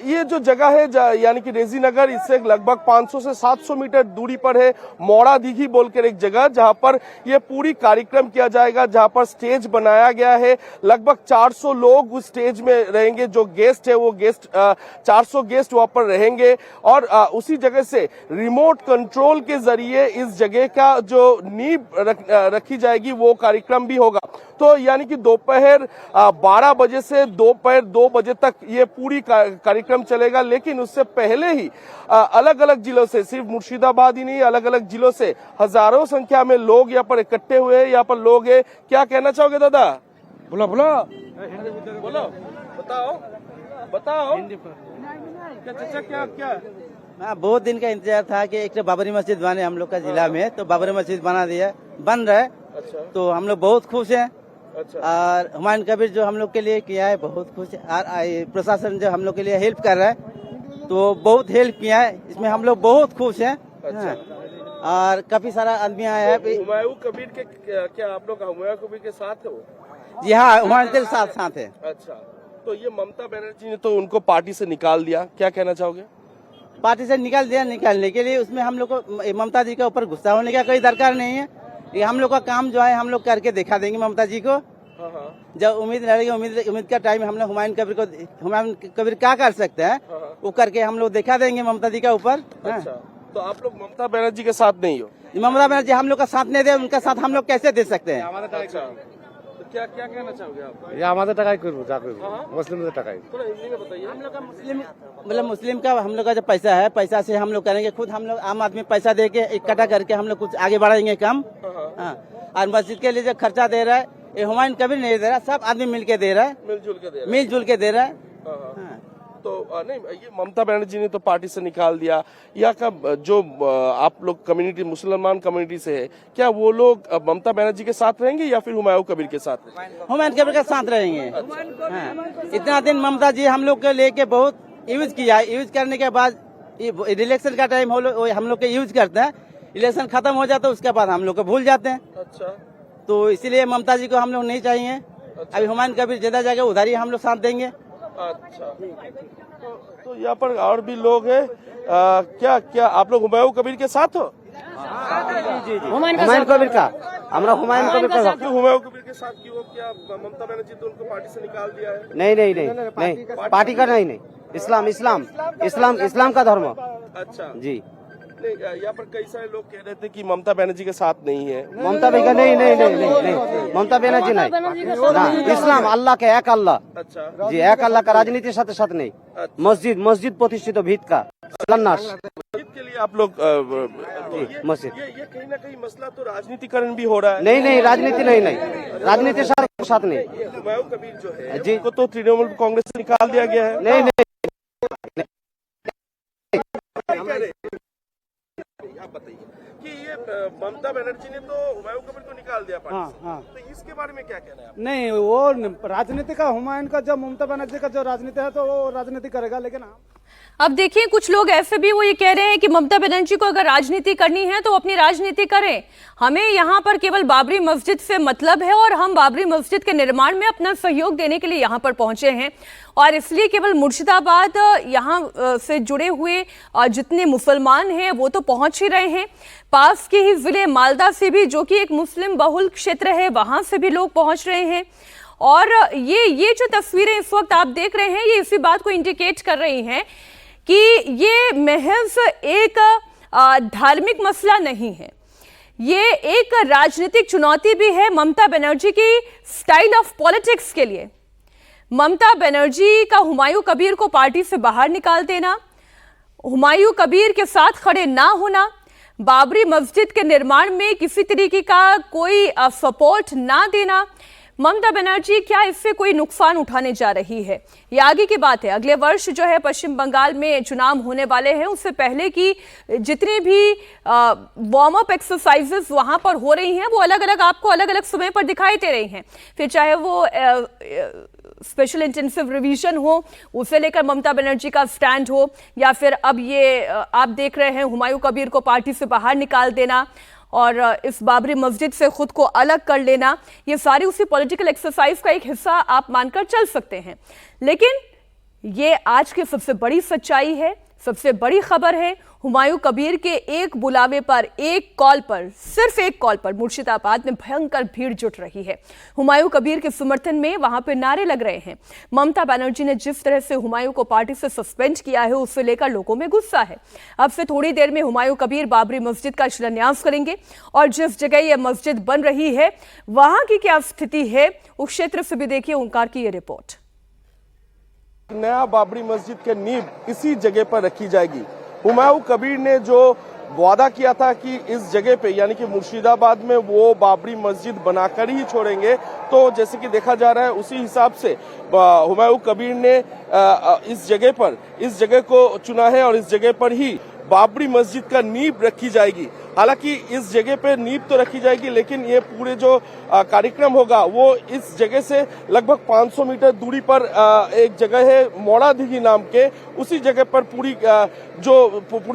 ये जो जगह है यानी कि रेजी नगर, इससे लगभग 500 से 700 मीटर दूरी पर है मोड़ा दीघी बोलकर एक जगह, जहां पर ये पूरी कार्यक्रम किया जाएगा, जहां पर स्टेज बनाया गया है। लगभग 400 लोग उस स्टेज में रहेंगे। जो गेस्ट है वो गेस्ट 400 गेस्ट वहां पर रहेंगे और उसी जगह से रिमोट कंट्रोल के जरिए इस जगह का जो नींव रखी जाएगी वो कार्यक्रम भी होगा। तो यानी कि दोपहर 12 बजे से दोपहर 2 बजे तक ये पूरी कार्यक्रम चलेगा। लेकिन उससे पहले ही अलग अलग जिलों से, सिर्फ मुर्शिदाबाद ही नहीं, अलग अलग जिलों से हजारों संख्या में लोग यहाँ पर इकट्ठे हुए हैं। यहाँ पर लोग हैं, क्या कहना चाहोगे दादा? बोलो बोलो बोलो, बताओ बताओ चाचा, क्या क्या? हाँ, बहुत दिन का इंतजार था कि एक तो बाबरी मस्जिद बने हम लोग का जिला में, तो बाबरी मस्जिद बना दिया, बन रहा है। अच्छा। तो हम लोग बहुत खुश हैं। अच्छा। और हुमायूं कबीर जो हम लोग के लिए किया है बहुत खुश है। और प्रशासन जो हम लोग के लिए हेल्प कर रहा है तो बहुत हेल्प किया है, इसमें हम लोग बहुत खुश हैं। अच्छा। और काफी सारा आदमी आया है। हुमायूं कबीर के क्या आप लोग हुमायूं कबीर के साथ हो? जी हाँ, हुमायूं के साथ है। अच्छा, तो ये ममता बनर्जी ने तो उनको पार्टी से निकाल दिया, क्या कहना चाहोगे? पार्टी से निकाल दिया, निकालने के लिए उसमें हम लोग को ममता जी के ऊपर गुस्सा होने का कोई दरकार नहीं है। ये हम लोग का काम जो है हम लोग करके दिखा देंगे ममता जी को। जब उम्मीद रहेगी, उम्मीद का टाइम हम लोग हुमायूं कबीर क्या कर सकते हैं वो करके हम लोग दिखा देंगे ममता जी के ऊपर। अच्छा, तो आप लोग ममता बनर्जी के साथ नहीं हो? ममता बनर्जी हम लोग का साथ नहीं दे, उनका साथ हम लोग कैसे दे सकते हैं? अच्छा, तो क्या क्या कहना चाहोगे आप? मुस्लिम मतलब मुस्लिम का हम लोग का जो पैसा है, पैसा से हम लोग करेंगे। खुद हम लोग आम आदमी पैसा दे के इकट्ठा करके हम लोग कुछ आगे बढ़ाएंगे काम। हाँ, और मस्जिद के लिए जो खर्चा दे रहा है ये हुमायूं कबीर नहीं दे रहा, सब आदमी मिलके दे रहा है, मिलजुल के दे रहा है। तो नहीं, ये ममता बनर्जी ने तो पार्टी से निकाल दिया। यहाँ का जो आप लोग कम्युनिटी, मुसलमान कम्युनिटी से है, क्या वो लोग ममता बनर्जी के साथ रहेंगे या फिर हुमायूं कबीर के साथ रहेंगे? हुमायूं कबीर के साथ रहेंगे। हाँ, इतना दिन ममता जी हम लोग के लेके बहुत यूज किया, यूज करने के बाद इलेक्शन का टाइम हम लोग के यूज करते हैं, इलेक्शन खत्म हो जाता है उसके बाद हम लोग को भूल जाते हैं। अच्छा, तो इसीलिए ममता जी को हम लोग नहीं चाहिए। अभी हुमायूं कबीर जिधर जाएगा उधर ही हम लोग साथ देंगे। अच्छा, तो यहाँ पर और भी लोग हैं। क्या क्या आप लोग हुमायूं कबीर के साथ हो? हुमायूं कबीर का हमरा हुमायूं कबीर का। क्यों हुमायूं कबीर के साथ क्यों? क्या ममता बनर्जी तो उनको पार्टी से निकाल दिया है? नहीं, पार्टी का नहीं, इस्लाम का धर्म। अच्छा जी, यहाँ पर कई सारे लोग कह रहे थे कि ममता बनर्जी के साथ नहीं है। ममता बनर्जी नहीं, ममता बनर्जी नहीं, इस्लाम अल्लाह के एक अल्लाह। अच्छा जी, एक अल्लाह का राजनीति साथ साथ नहीं। मस्जिद प्रतिष्ठित भीत का के लिए आप लोग मस्जिद। ये कहीं ना कहीं मसला तो राजनीतिकरण भी हो रहा है। नहीं, राजनीति नहीं, राजनीति साथ नहीं। हुमायूं कबीर जो है जी को तो तृणमूल कांग्रेस से निकाल दिया गया है। नहीं, आप बताइए कि ये ममता बनर्जी ने तो हुमायूं कबीर को निकाल दिया पार्टी से। तो इसके बारे में क्या कहना है आप? नहीं, वो राजनीति का हुमायूं का जब ममता बनर्जी का जो राजनीति है तो वो राजनीति करेगा। लेकिन अब देखिए, कुछ लोग ऐसे भी वो ये कह रहे हैं कि ममता बनर्जी को अगर राजनीति करनी है तो अपनी राजनीति करें, हमें यहाँ पर केवल बाबरी मस्जिद से मतलब है और हम बाबरी मस्जिद के निर्माण में अपना सहयोग देने के लिए यहाँ पर पहुंचे हैं। और इसलिए केवल मुर्शिदाबाद यहाँ से जुड़े हुए जितने मुसलमान हैं वो तो पहुंच ही रहे हैं, पास के ही जिले मालदा से भी, जो कि एक मुस्लिम बहुल क्षेत्र है, वहां से भी लोग पहुंच रहे हैं। और ये जो तस्वीरें इस वक्त आप देख रहे हैं, ये इसी बात को इंडिकेट कर रही हैं कि ये महज एक धार्मिक मसला नहीं है, ये एक राजनीतिक चुनौती भी है ममता बनर्जी की स्टाइल ऑफ पॉलिटिक्स के लिए। ममता बनर्जी का हुमायूं कबीर को पार्टी से बाहर निकाल देना, हुमायूं कबीर के साथ खड़े ना होना, बाबरी मस्जिद के निर्माण में किसी तरीके का कोई सपोर्ट ना देना, ममता बनर्जी क्या इससे कोई नुकसान उठाने जा रही है, ये आगे की बात है। अगले वर्ष जो है पश्चिम बंगाल में चुनाव होने वाले हैं, उससे पहले की जितनी भी वार्म अप एक्सरसाइजेस वहां पर हो रही हैं वो अलग अलग आपको अलग अलग समय पर दिखाई दे रही हैं। फिर चाहे वो स्पेशल इंटेंसिव रिवीजन हो, उसे लेकर ममता बनर्जी का स्टैंड हो, या फिर अब ये आप देख रहे हैं हुमायूं कबीर को पार्टी से बाहर निकाल देना और इस बाबरी मस्जिद से खुद को अलग कर लेना, ये सारी उसी पॉलिटिकल एक्सरसाइज का एक हिस्सा आप मानकर चल सकते हैं। लेकिन ये आज की सबसे बड़ी सच्चाई है, सबसे बड़ी खबर है। हुमायूं कबीर के एक बुलावे पर, एक कॉल पर, सिर्फ एक कॉल पर मुर्शिदाबाद में भयंकर भीड़ जुट रही है। हुमायूं कबीर के समर्थन में वहां पे नारे लग रहे हैं। ममता बनर्जी ने जिस तरह से हुमायूं को पार्टी से सस्पेंड किया है, उससे लेकर लोगों में गुस्सा है। अब से थोड़ी देर में हुमायूं कबीर बाबरी मस्जिद का शिलान्यास करेंगे और जिस जगह यह मस्जिद बन रही है वहां की क्या स्थिति है, उस क्षेत्र से भी देखिए ओंकार की ये रिपोर्ट। नया बाबरी मस्जिद की नींव इसी जगह पर रखी जाएगी। हुमायूं कबीर ने जो वादा किया था कि इस जगह पे यानी कि मुर्शिदाबाद में वो बाबरी मस्जिद बनाकर ही छोड़ेंगे, तो जैसे कि देखा जा रहा है उसी हिसाब से हुमायूं कबीर ने इस जगह को चुना है और इस जगह पर ही बाबरी मस्जिद का नींव रखी जाएगी। हालांकि इस जगह पे नींव तो रखी जाएगी, लेकिन ये पूरे जो कार्यक्रम होगा वो इस जगह से लगभग 500 मीटर दूरी पर एक जगह है मोड़ा दिघी नाम के, उसी जगह पर पूरी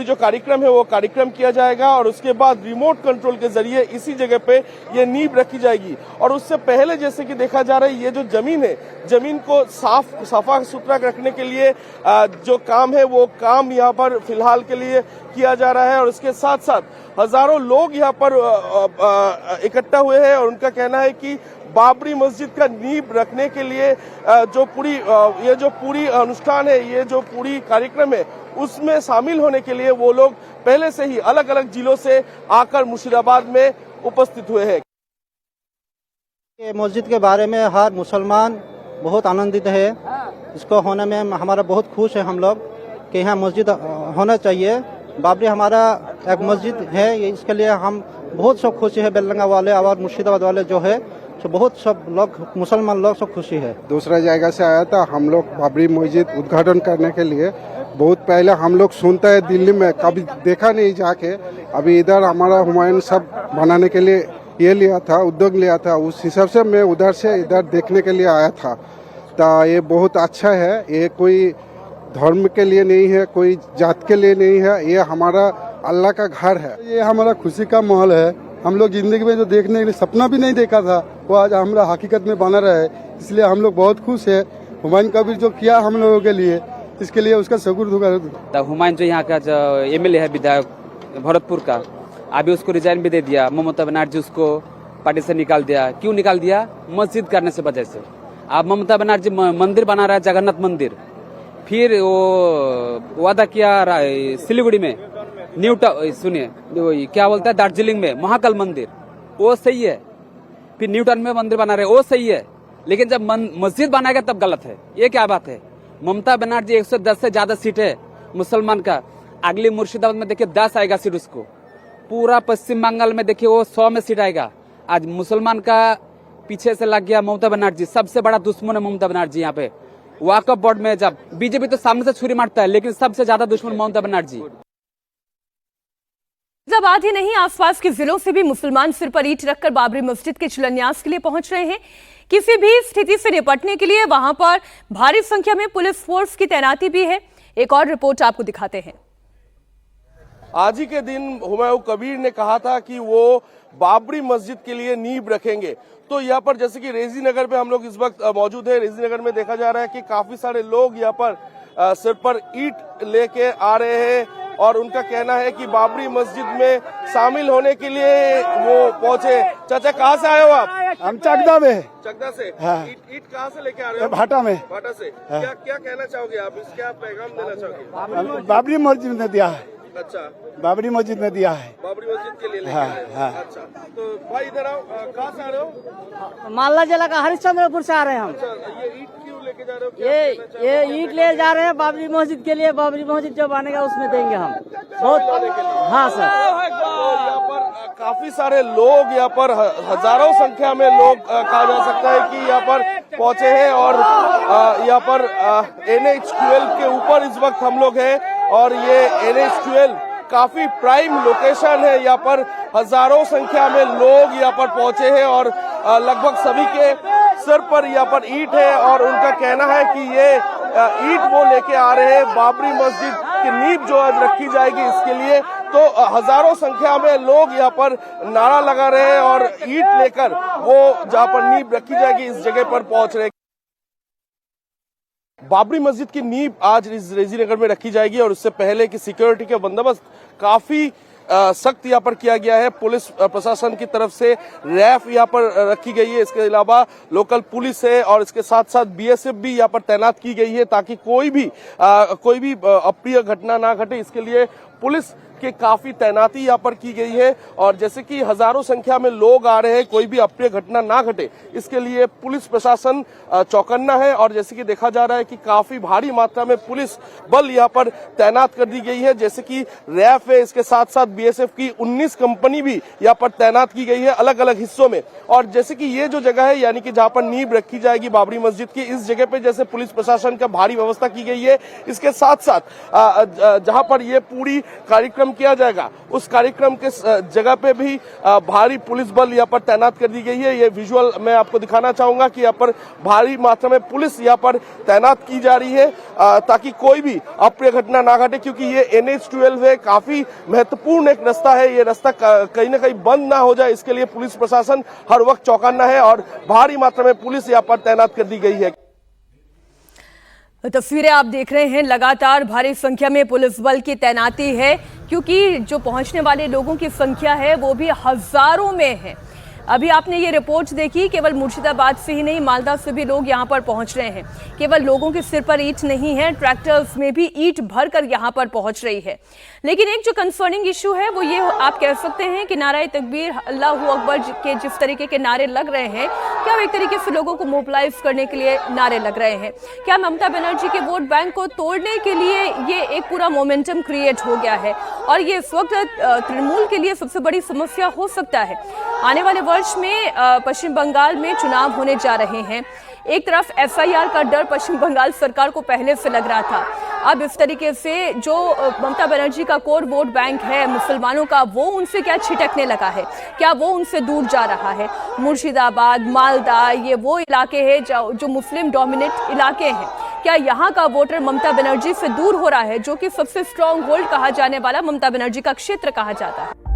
जो कार्यक्रम है वो कार्यक्रम किया जाएगा और उसके बाद रिमोट कंट्रोल के जरिए इसी जगह पे ये नींव रखी जाएगी। और उससे पहले जैसे कि देखा जा रहा है, ये जो जमीन है, जमीन को साफा सुथरा रखने के लिए जो काम है वो काम यहाँ पर फिलहाल के लिए किया जा रहा है। और इसके साथ साथ हजारों लोग यहाँ पर इकट्ठा हुए हैं और उनका कहना है कि बाबरी मस्जिद का नींव रखने के लिए ये जो पूरी अनुष्ठान है, ये जो पूरी कार्यक्रम है, उसमें शामिल होने के लिए वो लोग पहले से ही अलग अलग जिलों से आकर मुर्शिदाबाद में उपस्थित हुए हैं। मस्जिद के बारे में हर मुसलमान बहुत आनंदित है। इसको होने में हमारा बहुत खुश है हम लोग कि यहाँ मस्जिद होना चाहिए। बाबरी हमारा एक मस्जिद है, इसके लिए हम बहुत सब खुशी है। बेलडंगा वाले और मुर्शिदाबाद वाले जो है तो बहुत सब लोग मुसलमान लोग सब खुशी है। दूसरा जगह से आया था, हम लोग बाबरी मस्जिद उद्घाटन करने के लिए। बहुत पहले हम लोग सुनते हैं दिल्ली में, कभी देखा नहीं जाके। अभी इधर हमारा हुमायूं सब बनाने के लिए ये लिया था, उद्योग लिया था, उस हिसाब से मैं उधर से इधर देखने के लिए आया था। तो ये बहुत अच्छा है। ये कोई धर्म के लिए नहीं है, कोई जात के लिए नहीं है, ये हमारा अल्लाह का घर है। ये हमारा खुशी का माहौल है। हम लोग जिंदगी में जो देखने के लिए सपना भी नहीं देखा था वो आज हमारा हकीकत में बना रहा है, इसलिए हम लोग बहुत खुश है। हुमायूं कबीर जो किया हम लोगों के लिए, इसके लिए उसका शुक्र। हुमायूं जो यहाँ का जो एमएलए है विधायक भरतपुर का, अभी उसको रिजाइन भी दे दिया। ममता बनर्जी उसको पार्टी से निकाल दिया। क्यों निकाल दिया? मस्जिद करने से वजह से। अब ममता बनर्जी मंदिर बना रहा है, जगन्नाथ मंदिर। फिर वो वादा किया सिलीगुड़ी में सुनिए क्या बोलता है, दार्जिलिंग में महाकाल मंदिर, वो सही है। फिर न्यूटन में मंदिर बना रहे, वो सही है। लेकिन जब मस्जिद बनाएगा तब गलत है। ये क्या बात है? ममता बनर्जी 110 से ज्यादा सीट है मुसलमान का। अगली मुर्शिदाबाद में देखिए 10 आएगा सीट उसको। पूरा पश्चिम बंगाल में देखिए वो 100 में सीट आएगा। आज मुसलमान का पीछे से लग गया ममता बनर्जी। सबसे बड़ा दुश्मन है ममता बनर्जी। यहाँ पे वक्फ बोर्ड में जब बीजेपी तो सामने से छुरी मारता है, लेकिन सबसे ज्यादा दुश्मन ममता बनर्जी। जब आधी नहीं, आसपास के जिलों से भी मुसलमान सिर पर ईंट रखकर बाबरी मस्जिद के शिलान्यास के लिए पहुंच रहे हैं। किसी भी स्थिति से निपटने के लिए वहां पर भारी संख्या में पुलिस फोर्स की तैनाती भी है। एक और रिपोर्ट आपको दिखाते हैं। आज ही के दिन हुमायूं कबीर ने कहा था कि वो बाबरी मस्जिद के लिए नींव रखेंगे। तो यहाँ पर जैसे कि रेजी नगर पे हम लोग इस वक्त मौजूद है। रेजी नगर में देखा जा रहा है कि काफी सारे लोग यहाँ पर सिर पर ईंट लेके आ रहे हैं और उनका कहना है कि बाबरी मस्जिद में शामिल होने के लिए वो पहुंचे। चाचा कहाँ से आए हो आप? हम चकदा में। चकदा से? हाँ। ईंट कहाँ से लेके आ रहे हो? भाटा में। भाटा से। हाँ। क्या कहना चाहोगे आप? इसका पैगाम देना चाहोगे? बाबरी मस्जिद ने दिया है। अच्छा, बाबरी मस्जिद ने दिया है। बाबरी मस्जिद के लिए लेके हाँ, आए हैं। हाँ। अच्छा, तो भाई इधर आओ। कहाँ से आ रहे हो? मालदा जिला का हरिश्चंद्रपुर से आ रहे हैं हम। अच्छा, ये ईंट क्यों लेके जा रहे हो? क्या कहना चाहोगे? ये ईंट ले जा रहे हैं बाबरी मस्जिद के लिए। बाबरी मस्जिद जो बनेगा उसमें देंगे हम बहुत। हाँ सर। तो यहाँ पर काफी सारे लोग, यहाँ पर हजारों संख्या में लोग कहा जा सकता है कि यहाँ पर पहुंचे हैं और यहाँ पर NH-12 के ऊपर इस वक्त हम लोग हैं और ये NH-12 काफी प्राइम लोकेशन है। यहाँ पर हजारों संख्या में लोग यहाँ पर पहुंचे हैं और लगभग सर पर यहाँ पर ईंट है और उनका कहना है कि ये ईंट वो लेके आ रहे हैं बाबरी मस्जिद की नींव जो आज रखी जाएगी इसके लिए। तो हजारों संख्या में लोग यहाँ पर नारा लगा रहे हैं और ईंट लेकर वो जहाँ पर नींव रखी जाएगी इस जगह पर पहुंच रहे हैं। बाबरी मस्जिद की नींव आज रेजी नगर में रखी जाएगी और उससे पहले की सिक्योरिटी के बंदोबस्त काफी सख्त यहाँ पर किया गया है। पुलिस प्रशासन की तरफ से रैफ यहाँ पर रखी गई है, इसके अलावा लोकल पुलिस है और इसके साथ साथ बीएसएफ भी यहाँ पर तैनात की गई है ताकि कोई भी अप्रिय घटना ना घटे। इसके लिए पुलिस के काफी तैनाती यहाँ पर की गई है और जैसे कि हजारों संख्या में लोग आ रहे हैं, कोई भी अप्रिय घटना ना घटे इसके लिए पुलिस प्रशासन चौकन्ना है। और जैसे कि देखा जा रहा है कि काफी भारी मात्रा में पुलिस बल यहाँ पर तैनात कर दी गई है, जैसे कि रैफ है, इसके साथ साथ बीएसएफ की 19 कंपनी भी यहाँ पर तैनात की गई है अलग अलग हिस्सों में। और जैसे कि ये जो जगह है यानी कि जहाँ पर नींव रखी जाएगी बाबरी मस्जिद की, इस जगह पे जैसे पुलिस प्रशासन का भारी व्यवस्था की गई है, इसके साथ साथ जहाँ पर ये पूरी कार्यक्रम किया जाएगा उस कार्यक्रम के जगह पे भी भारी पुलिस बल यहाँ पर तैनात कर दी गई है। ये विजुअल मैं आपको दिखाना चाहूंगा कि यहाँ पर भारी मात्रा में पुलिस यहाँ पर तैनात की जा रही है ताकि कोई भी अप्रिय घटना ना घटे, क्योंकि ये NH-12 है, काफी महत्वपूर्ण एक रास्ता है। ये रास्ता कहीं ना कहीं बंद ना हो जाए इसके लिए पुलिस प्रशासन हर वक्त चौकन्ना है और भारी मात्रा में पुलिस यहाँ पर तैनात कर दी गई है। तस्वीरें आप देख रहे हैं, लगातार भारी संख्या में पुलिस बल की तैनाती है क्योंकि जो पहुंचने वाले लोगों की संख्या है वो भी हजारों में है। अभी आपने ये रिपोर्ट देखी, केवल मुर्शिदाबाद से ही नहीं मालदा से भी लोग यहाँ पर पहुंच रहे हैं। केवल लोगों के सिर पर ईंट नहीं है, ट्रैक्टर्स में भी ईंट भरकर यहाँ पर पहुंच रही है। लेकिन एक जो कंसर्निंग इशू है वो ये आप कह सकते हैं कि नारे तकबीर, अल्लाहू अकबर के जिस तरीके के नारे लग रहे हैं, क्या वो एक तरीके से लोगों को मोबिलाइज करने के लिए नारे लग रहे हैं? क्या ममता बनर्जी के वोट बैंक को तोड़ने के लिए ये एक पूरा मोमेंटम क्रिएट हो गया है और ये इस वक्त तृणमूल के लिए सबसे बड़ी समस्या हो सकता है? आने वाले वर्ष में पश्चिम बंगाल में चुनाव होने जा रहे हैं। एक तरफ FIR का डर पश्चिम बंगाल सरकार को पहले से लग रहा था, अब इस तरीके से जो ममता बनर्जी का कोर वोट बैंक है मुसलमानों का, वो उनसे क्या छिटकने लगा है? क्या वो उनसे दूर जा रहा है? मुर्शिदाबाद, मालदा, ये वो इलाके हैं जो मुस्लिम डोमिनेट इलाके हैं। क्या यहाँ का वोटर ममता बनर्जी से दूर हो रहा है, जो कि सबसे स्ट्रॉन्ग होल्ड कहा जाने वाला ममता बनर्जी का क्षेत्र कहा जाता है?